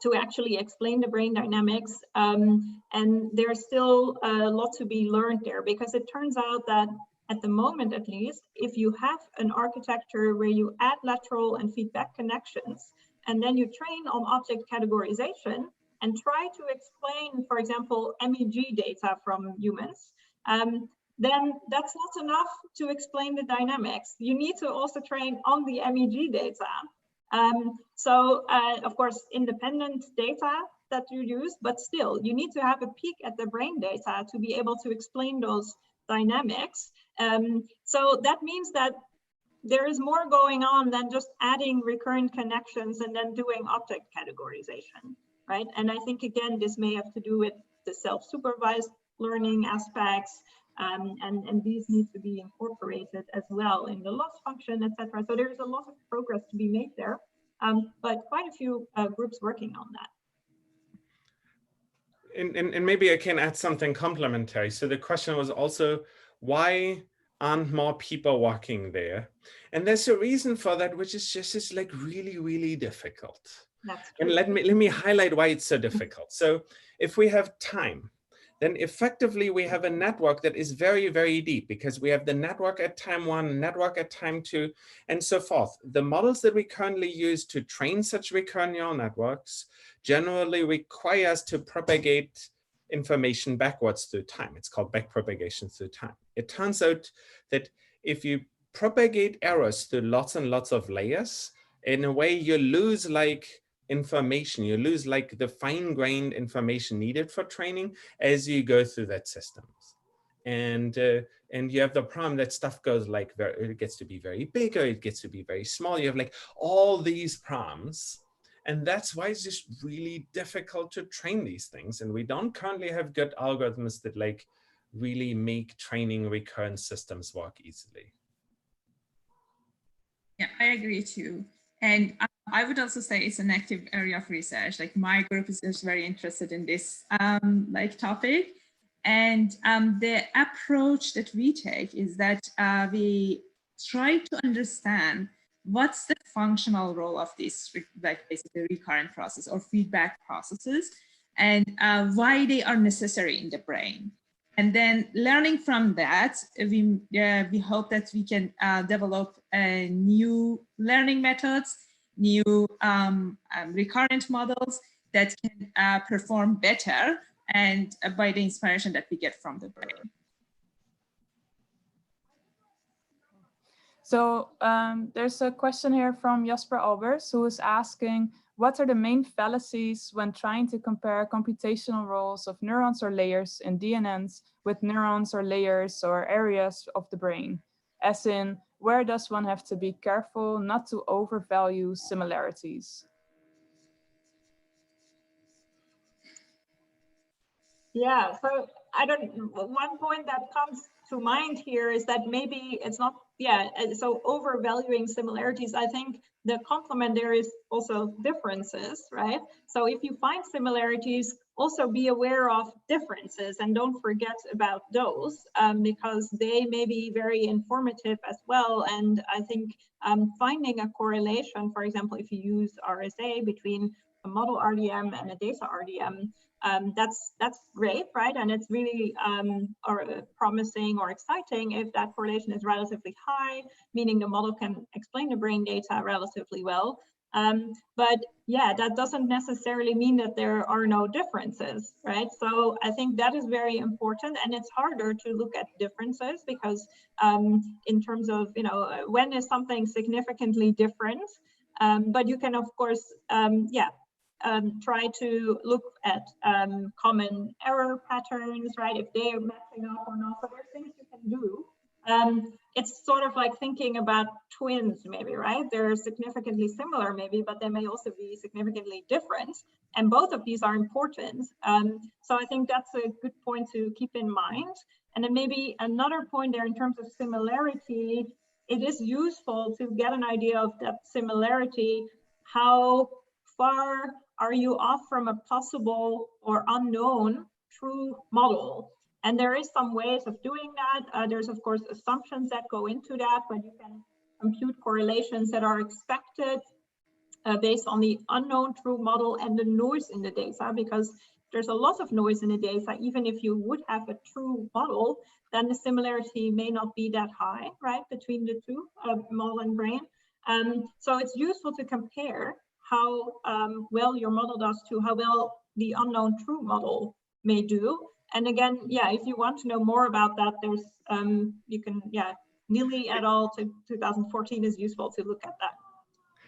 Speaker 4: to actually explain the brain dynamics? And there's still a lot to be learned there, because it turns out that at the moment, at least, if you have an architecture where you add lateral and feedback connections, and then you train on object categorization and try to explain, for example, MEG data from humans, then that's not enough to explain the dynamics. You need to also train on the MEG data. Of course, independent data that you use, but still, you need to have a peek at the brain data to be able to explain those dynamics. So that means that there is more going on than just adding recurrent connections and then doing object categorization, right? And I think, again, this may have to do with the self-supervised learning aspects, and these need to be incorporated as well in the loss function, etc. So there's a lot of progress to be made there, but quite a few groups working on that.
Speaker 1: And maybe I can add something complementary. So the question was also, why aren't more people working there? And there's a reason for that, which is just like really, really difficult. And let me highlight why it's so difficult. So if we have time, then effectively we have a network that is very, very deep, because we have the network at time 1, network at time 2, and so forth. The models that we currently use to train such recurrent neural networks generally require us to propagate information backwards through time. It's called backpropagation through time. It turns out that if you propagate errors through lots and lots of layers, in a way you lose like information, you lose like the fine-grained information needed for training as you go through that systems. And you have the problem that stuff goes like, it gets to be very big, or it gets to be very small. You have like all these problems. And that's why it's just really difficult to train these things. And we don't currently have good algorithms that like really make training recurrent systems work easily.
Speaker 3: Yeah, I agree too. And I would also say it's an active area of research. Like my group is just very interested in this topic. And the approach that we take is that we try to understand what's the functional role of this, like basically recurrent process or feedback processes, and why they are necessary in the brain. And then learning from that, we hope that we can develop new learning methods, new recurrent models that can perform better, and by the inspiration that we get from the brain.
Speaker 2: So there's a question here from Jasper Albers, who is asking, what are the main fallacies when trying to compare computational roles of neurons or layers in DNNs with neurons or layers or areas of the brain? As in, where does one have to be careful not to overvalue similarities?
Speaker 4: Yeah, so one point that comes to mind here is that maybe it's not, so overvaluing similarities. I think the complement there is also differences, right? So if you find similarities, also be aware of differences and don't forget about those, because they may be very informative as well. And I think finding a correlation, for example, if you use RSA between a model RDM and a data RDM, that's great, right? And it's really promising or exciting if that correlation is relatively high, meaning the model can explain the brain data relatively well. But yeah, that doesn't necessarily mean that there are no differences, right? So I think that is very important, and it's harder to look at differences because in terms of, you know, when is something significantly different? But you can, of course, try to look at common error patterns, right? If they are matching up or not. So there's things you can do. It's sort of like thinking about twins, maybe, right? They're significantly similar, maybe, but they may also be significantly different. And both of these are important. So I think that's a good point to keep in mind. And then maybe another point there in terms of similarity, it is useful to get an idea of that similarity. How far are you off from a possible or unknown true model? And there is some ways of doing that. There's, of course, assumptions that go into that, but you can compute correlations that are expected based on the unknown true model and the noise in the data, because there's a lot of noise in the data. Even if you would have a true model, then the similarity may not be that high, right, between the two, model and brain. So it's useful to compare how well your model does to how well the unknown true model may do. And again, yeah, if you want to know more about that, there's you can, yeah, Neely et al. To 2014 is useful to look at that.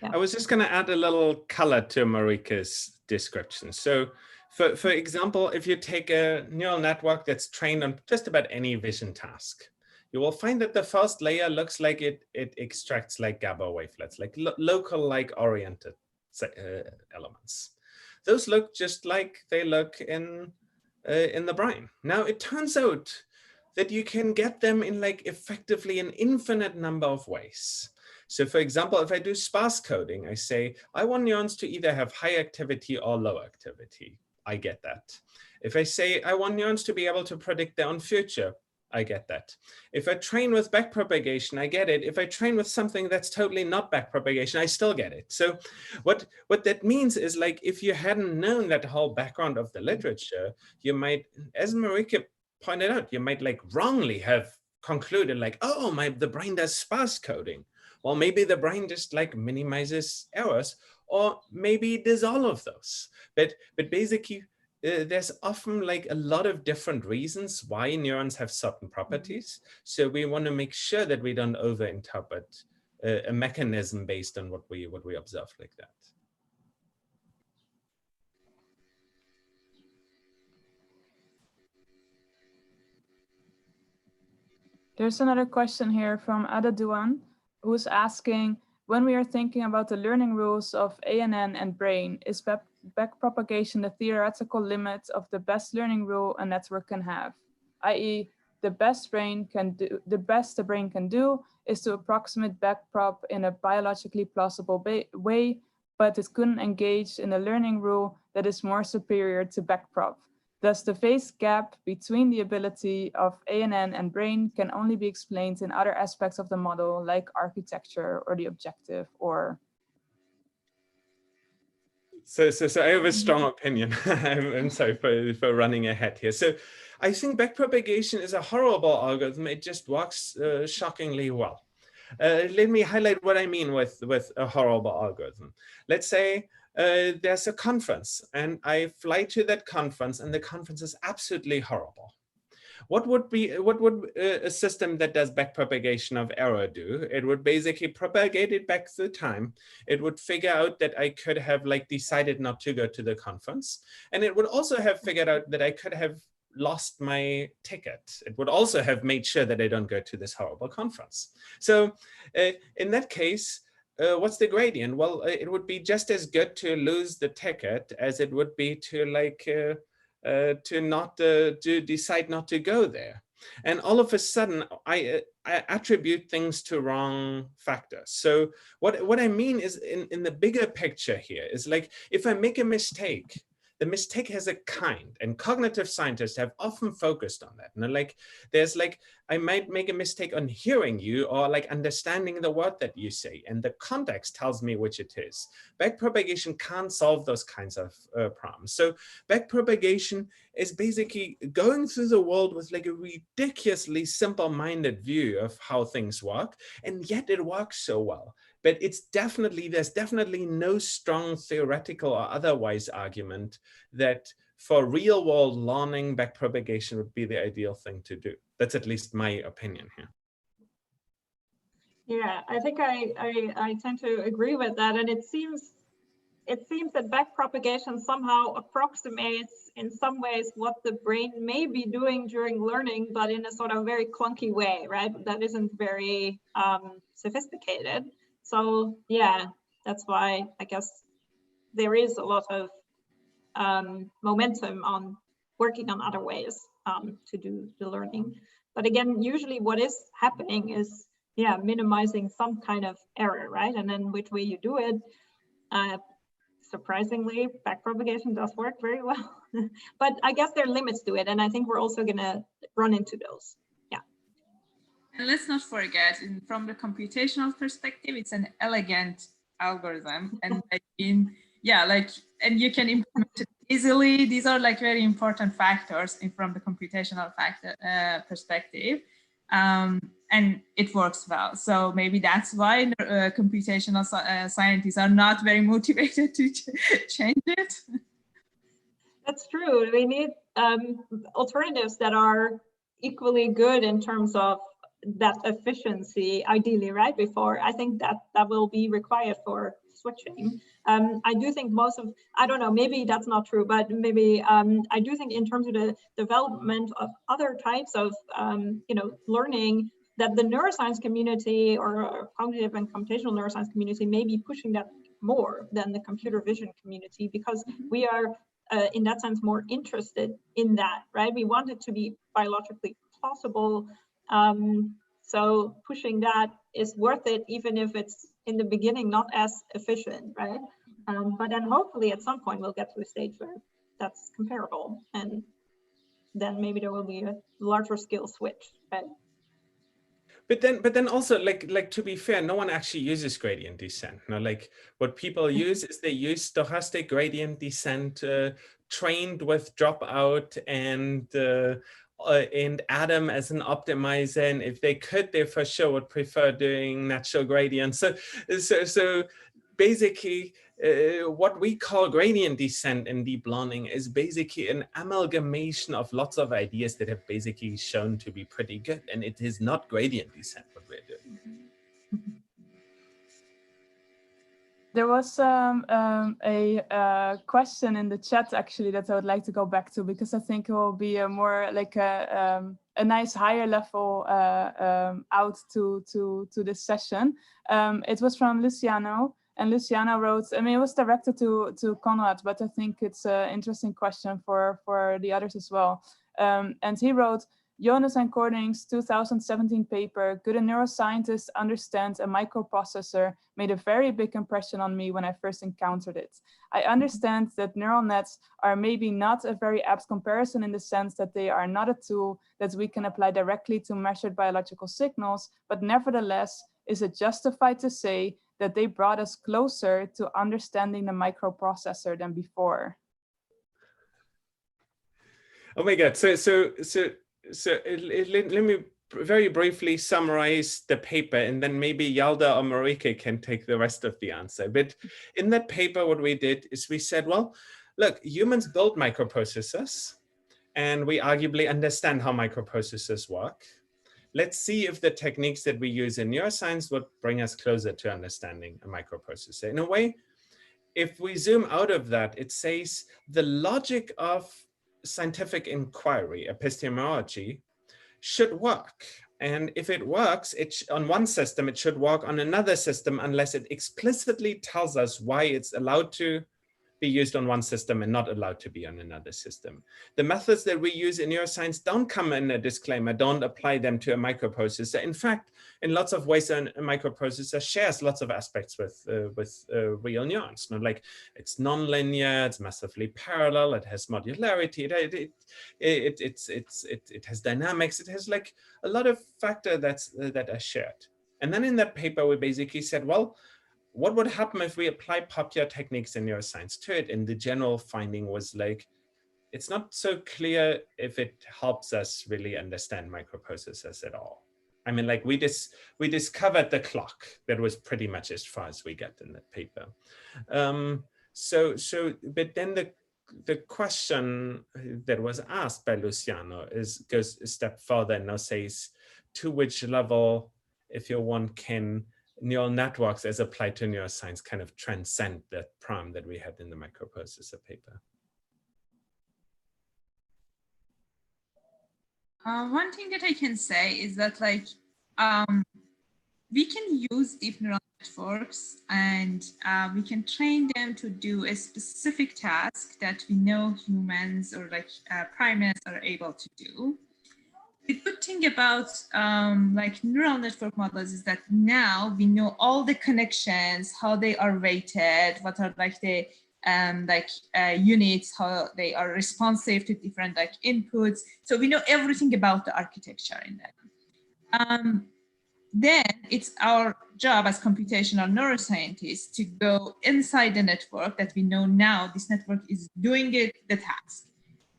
Speaker 4: Yeah.
Speaker 1: I was just going to add a little color to Marika's description. So for example, if you take a neural network that's trained on just about any vision task, you will find that the first layer looks like it extracts like GABA wavelets, like local, like oriented elements. Those look just like they look in the brain. Now it turns out that you can get them in like effectively an infinite number of ways. So for example, if I do sparse coding, I say, I want neurons to either have high activity or low activity. I get that. If I say, I want neurons to be able to predict their own future, I get that. If I train with backpropagation, I get it. If I train with something that's totally not backpropagation, I still get it. So what that means is, like, if you hadn't known that whole background of the literature, you might, as Marieke pointed out, you might like wrongly have concluded like, oh, the brain does sparse coding. Well, maybe the brain just like minimizes errors, or maybe it does all of those. But basically, there's often like a lot of different reasons why neurons have certain properties. So we want to make sure that we don't overinterpret a mechanism based on what we observe like that.
Speaker 2: There's another question here from Ada Duan, who's asking, when we are thinking about the learning rules of ANN and brain, is backpropagation the theoretical limit of the best learning rule a network can have? I.e., the best the brain can do is to approximate backprop in a biologically plausible way, but it couldn't engage in a learning rule that is more superior to backprop. Thus, the phase gap between the ability of ANN and brain can only be explained in other aspects of the model, like architecture or the objective, or...
Speaker 1: So I have a strong opinion. I'm sorry for running ahead here. So I think backpropagation is a horrible algorithm. It just works shockingly well. Let me highlight what I mean with a horrible algorithm. Let's say there's a conference and I fly to that conference and the conference is absolutely horrible. What would a system that does backpropagation of error do? It would basically propagate it back through time. It would figure out that I could have like decided not to go to the conference. And it would also have figured out that I could have lost my ticket. It would also have made sure that I don't go to this horrible conference. So in that case, what's the gradient? Well, it would be just as good to lose the ticket as it would be to like to decide not to go there. And all of a sudden, I attribute things to wrong factors. So what I mean is, in the bigger picture here is like, if I make a mistake, the mistake has a kind, and cognitive scientists have often focused on that. Like there's like, I might make a mistake on hearing you or like understanding the word that you say, and the context tells me which it is. Backpropagation can't solve those kinds of problems. So backpropagation is basically going through the world with like a ridiculously simple-minded view of how things work, and yet it works so well. But it's definitely, there's definitely no strong theoretical or otherwise argument that for real world learning, backpropagation would be the ideal thing to do. That's at least my opinion here.
Speaker 4: Yeah, I think I tend to agree with that. And it seems that backpropagation somehow approximates in some ways what the brain may be doing during learning, but in a sort of very clunky way, right? That isn't very sophisticated. So yeah, that's why I guess there is a lot of momentum on working on other ways to do the learning. But again, usually what is happening is, yeah, minimizing some kind of error, right? And then which way you do it, surprisingly, backpropagation does work very well. But I guess there are limits to it, and I think we're also gonna run into those.
Speaker 3: And let's not forget, from the computational perspective, it's an elegant algorithm, and and you can implement it easily. These are like very important factors from the computational perspective, and it works well. So maybe that's why computational scientists are not very motivated to change it.
Speaker 4: That's true. We need alternatives that are equally good in terms of that efficiency, ideally, right? Before I think that will be required for switching. I do think most of, I don't know, maybe that's not true, but maybe I do think in terms of the development of other types of learning, that the neuroscience community or cognitive and computational neuroscience community may be pushing that more than the computer vision community, because we are in that sense more interested in that, right? We want it to be biologically plausible. So pushing that is worth it, even if it's in the beginning not as efficient, right? But then hopefully at some point we'll get to a stage where that's comparable, and then maybe there will be a larger scale switch, right?
Speaker 1: But then also, like to be fair, no one actually uses gradient descent. No, like what people use is they use stochastic gradient descent trained with dropout and Adam as an optimizer, and if they could, they for sure would prefer doing natural gradient. So basically, what we call gradient descent in deep learning is basically an amalgamation of lots of ideas that have basically shown to be pretty good, and it is not gradient descent what we're doing.
Speaker 2: There was a question in the chat actually that I would like to go back to, because I think it will be a more like a nice higher level out to this session. It was from Luciano, and Luciano wrote, I mean, it was directed to Konrad, but I think it's an interesting question for the others as well. And he wrote, Jonas and Kording's 2017 paper, Could a Neuroscientist Understand a Microprocessor, made a very big impression on me when I first encountered it. I understand that neural nets are maybe not a very apt comparison in the sense that they are not a tool that we can apply directly to measured biological signals, but nevertheless, is it justified to say that they brought us closer to understanding the microprocessor than before?
Speaker 1: Oh my God, so let me very briefly summarize the paper, and then maybe Yalda or Marieke can take the rest of the answer. But in that paper, what we did is we said, well, look, humans build microprocessors, and we arguably understand how microprocessors work. Let's see if the techniques that we use in neuroscience would bring us closer to understanding a microprocessor. In a way, if we zoom out of that, it says the logic of scientific inquiry, epistemology, should work. And if it works, on one system, it should work on another system unless it explicitly tells us why it's allowed to be used on one system and not allowed to be on another system. The methods that we use in neuroscience don't come in a disclaimer, don't apply them to a microprocessor. In fact, in lots of ways, a microprocessor shares lots of aspects with real neurons. You know, like it's nonlinear, it's massively parallel, it has modularity, it has dynamics, it has like a lot of factors that are shared. And then in that paper, we basically said, well, what would happen if we apply popular techniques in neuroscience to it? And the general finding was like, it's not so clear if it helps us really understand microprocessors at all. I mean, like we discovered the clock. That was pretty much as far as we get in that paper. But then the question that was asked by Luciano goes a step further and now says, to which level, if you want, can neural networks as applied to neuroscience kind of transcend that problem that we had in the microprocessor paper?
Speaker 3: One thing that I can say is that like we can use deep neural networks and we can train them to do a specific task that we know humans or like primates are able to do. The good thing about like neural network models is that now we know all the connections, how they are weighted, what are like the units, how they are responsive to different like inputs. So we know everything about the architecture in them. Then it's our job as computational neuroscientists to go inside the network that we know now this network is doing the task.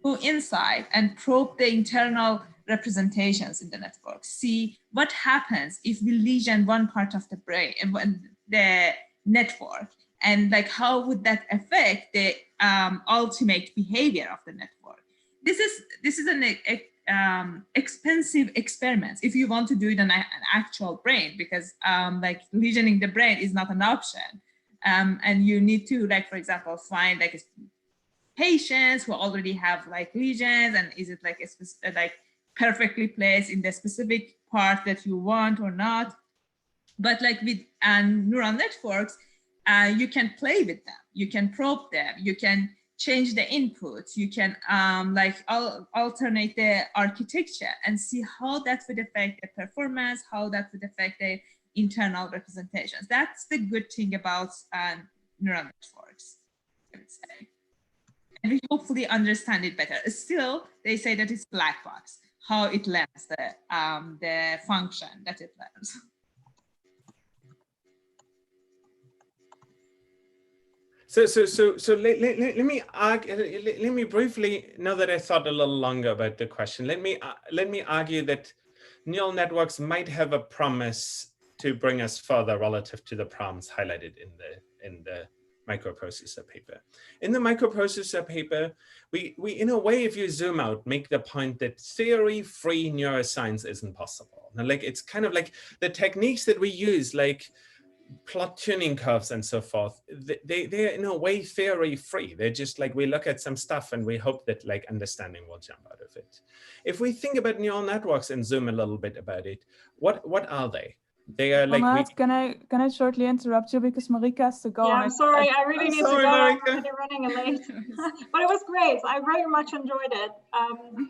Speaker 3: Go inside and probe the internal representations in the network, see what happens if we lesion one part of the brain and the network, and like how would that affect the ultimate behavior of the network. This is an expensive experiment if you want to do it on an actual brain, because like lesioning the brain is not an option, and you need to, like, for example, find like patients who already have like lesions, and is it like like perfectly placed in the specific part that you want or not. But like with neural networks, you can play with them, you can probe them, you can change the inputs, you can like alternate the architecture and see how that would affect the performance, how that would affect the internal representations. That's the good thing about neural networks, I would say. And we hopefully understand it better. Still, they say that it's black box, how it learns the function that it learns.
Speaker 1: So let me briefly, now that I thought a little longer about the question, let me argue that neural networks might have a promise to bring us further relative to the problems highlighted in the microprocessor paper. In the microprocessor paper, we in a way, if you zoom out, make the point that theory-free neuroscience isn't possible. Now, like, it's kind of like the techniques that we use, like plot tuning curves and so forth, they're in a way theory-free. They're just like, we look at some stuff and we hope that like understanding will jump out of it. If we think about neural networks and zoom a little bit about it, what are they? They are like,
Speaker 2: Konrad, can I shortly interrupt you because Marika has to go?
Speaker 4: Yeah, I'm sorry, I really need to go. Marika. I'm already running late. But it was great. I very much enjoyed it.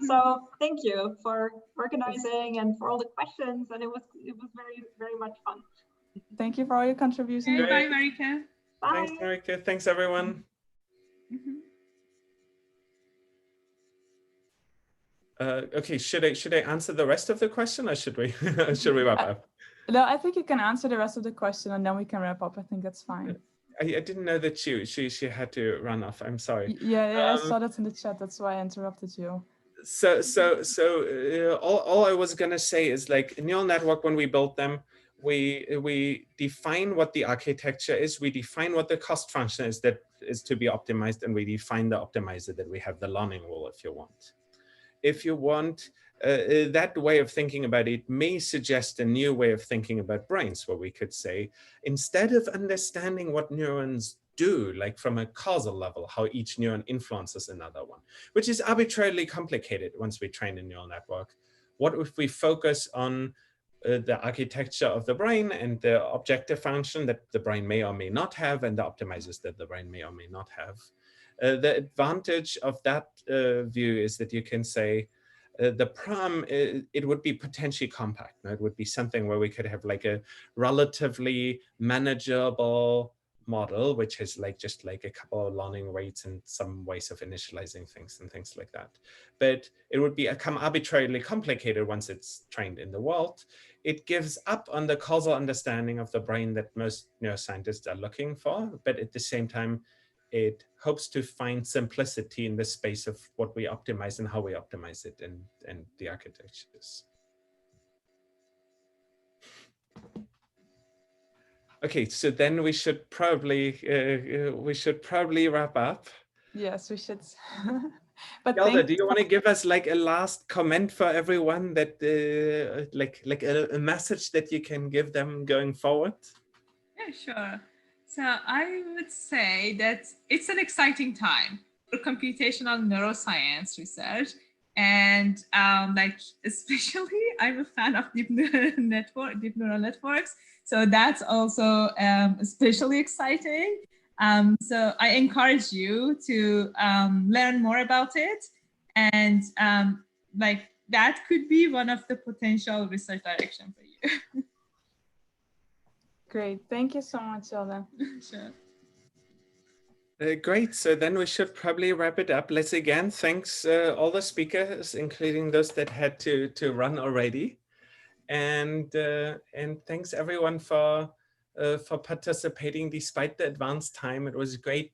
Speaker 4: So thank you for organizing and for all the questions. And it was very, very much fun.
Speaker 2: Thank you for all your contributions.
Speaker 3: Okay, bye, Marika.
Speaker 4: Bye.
Speaker 1: Thanks, Marika. Thanks, everyone. Okay, should I answer the rest of the question, or should we wrap up?
Speaker 2: No, I think you can answer the rest of the question and then we can wrap up. I think that's fine.
Speaker 1: I didn't know that she had to run off. I'm sorry.
Speaker 2: Yeah, I saw that in the chat. That's why I interrupted you.
Speaker 1: So all I was gonna say is, like, a neural network, when we build them, we define what the architecture is, we define what the cost function is that is to be optimized, and we define the optimizer that we have, the learning rule, if you want. If you want, that way of thinking about it may suggest a new way of thinking about brains, where we could say, instead of understanding what neurons do, like from a causal level, how each neuron influences another one, which is arbitrarily complicated once we train a neural network, what if we focus on the architecture of the brain and the objective function that the brain may or may not have, and the optimizers that the brain may or may not have. The advantage of that view is that you can say the prom, it would be potentially compact. No? It would be something where we could have like a relatively manageable model, which is like just like a couple of learning rates and some ways of initializing things and things like that. But it would become arbitrarily complicated once it's trained in the world. It gives up on the causal understanding of the brain that most neuroscientists are looking for, but at the same time, it hopes to find simplicity in the space of what we optimize and how we optimize it and the architectures. Okay, so then we should probably wrap up.
Speaker 2: Yes, we should. But
Speaker 1: Yalda, do you want to give us like a last comment for everyone that like a message that you can give them going forward?
Speaker 3: Yeah, sure. So I would say that it's an exciting time for computational neuroscience research. And like, especially, I'm a fan of deep neural networks. So that's also especially exciting. So I encourage you to learn more about it. And like, that could be one of the potential research direction for you.
Speaker 2: Great. Thank you so much, Yalda.
Speaker 3: Sure.
Speaker 1: Great. So then we should probably wrap it up. Let's again thanks all the speakers, including those that had to run already, and thanks everyone for participating despite the advanced time. It was great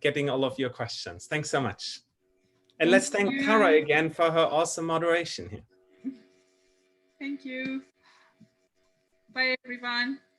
Speaker 1: getting all of your questions. Thanks so much. And let's thank Tara again for her awesome moderation here.
Speaker 3: Thank you. Bye, everyone.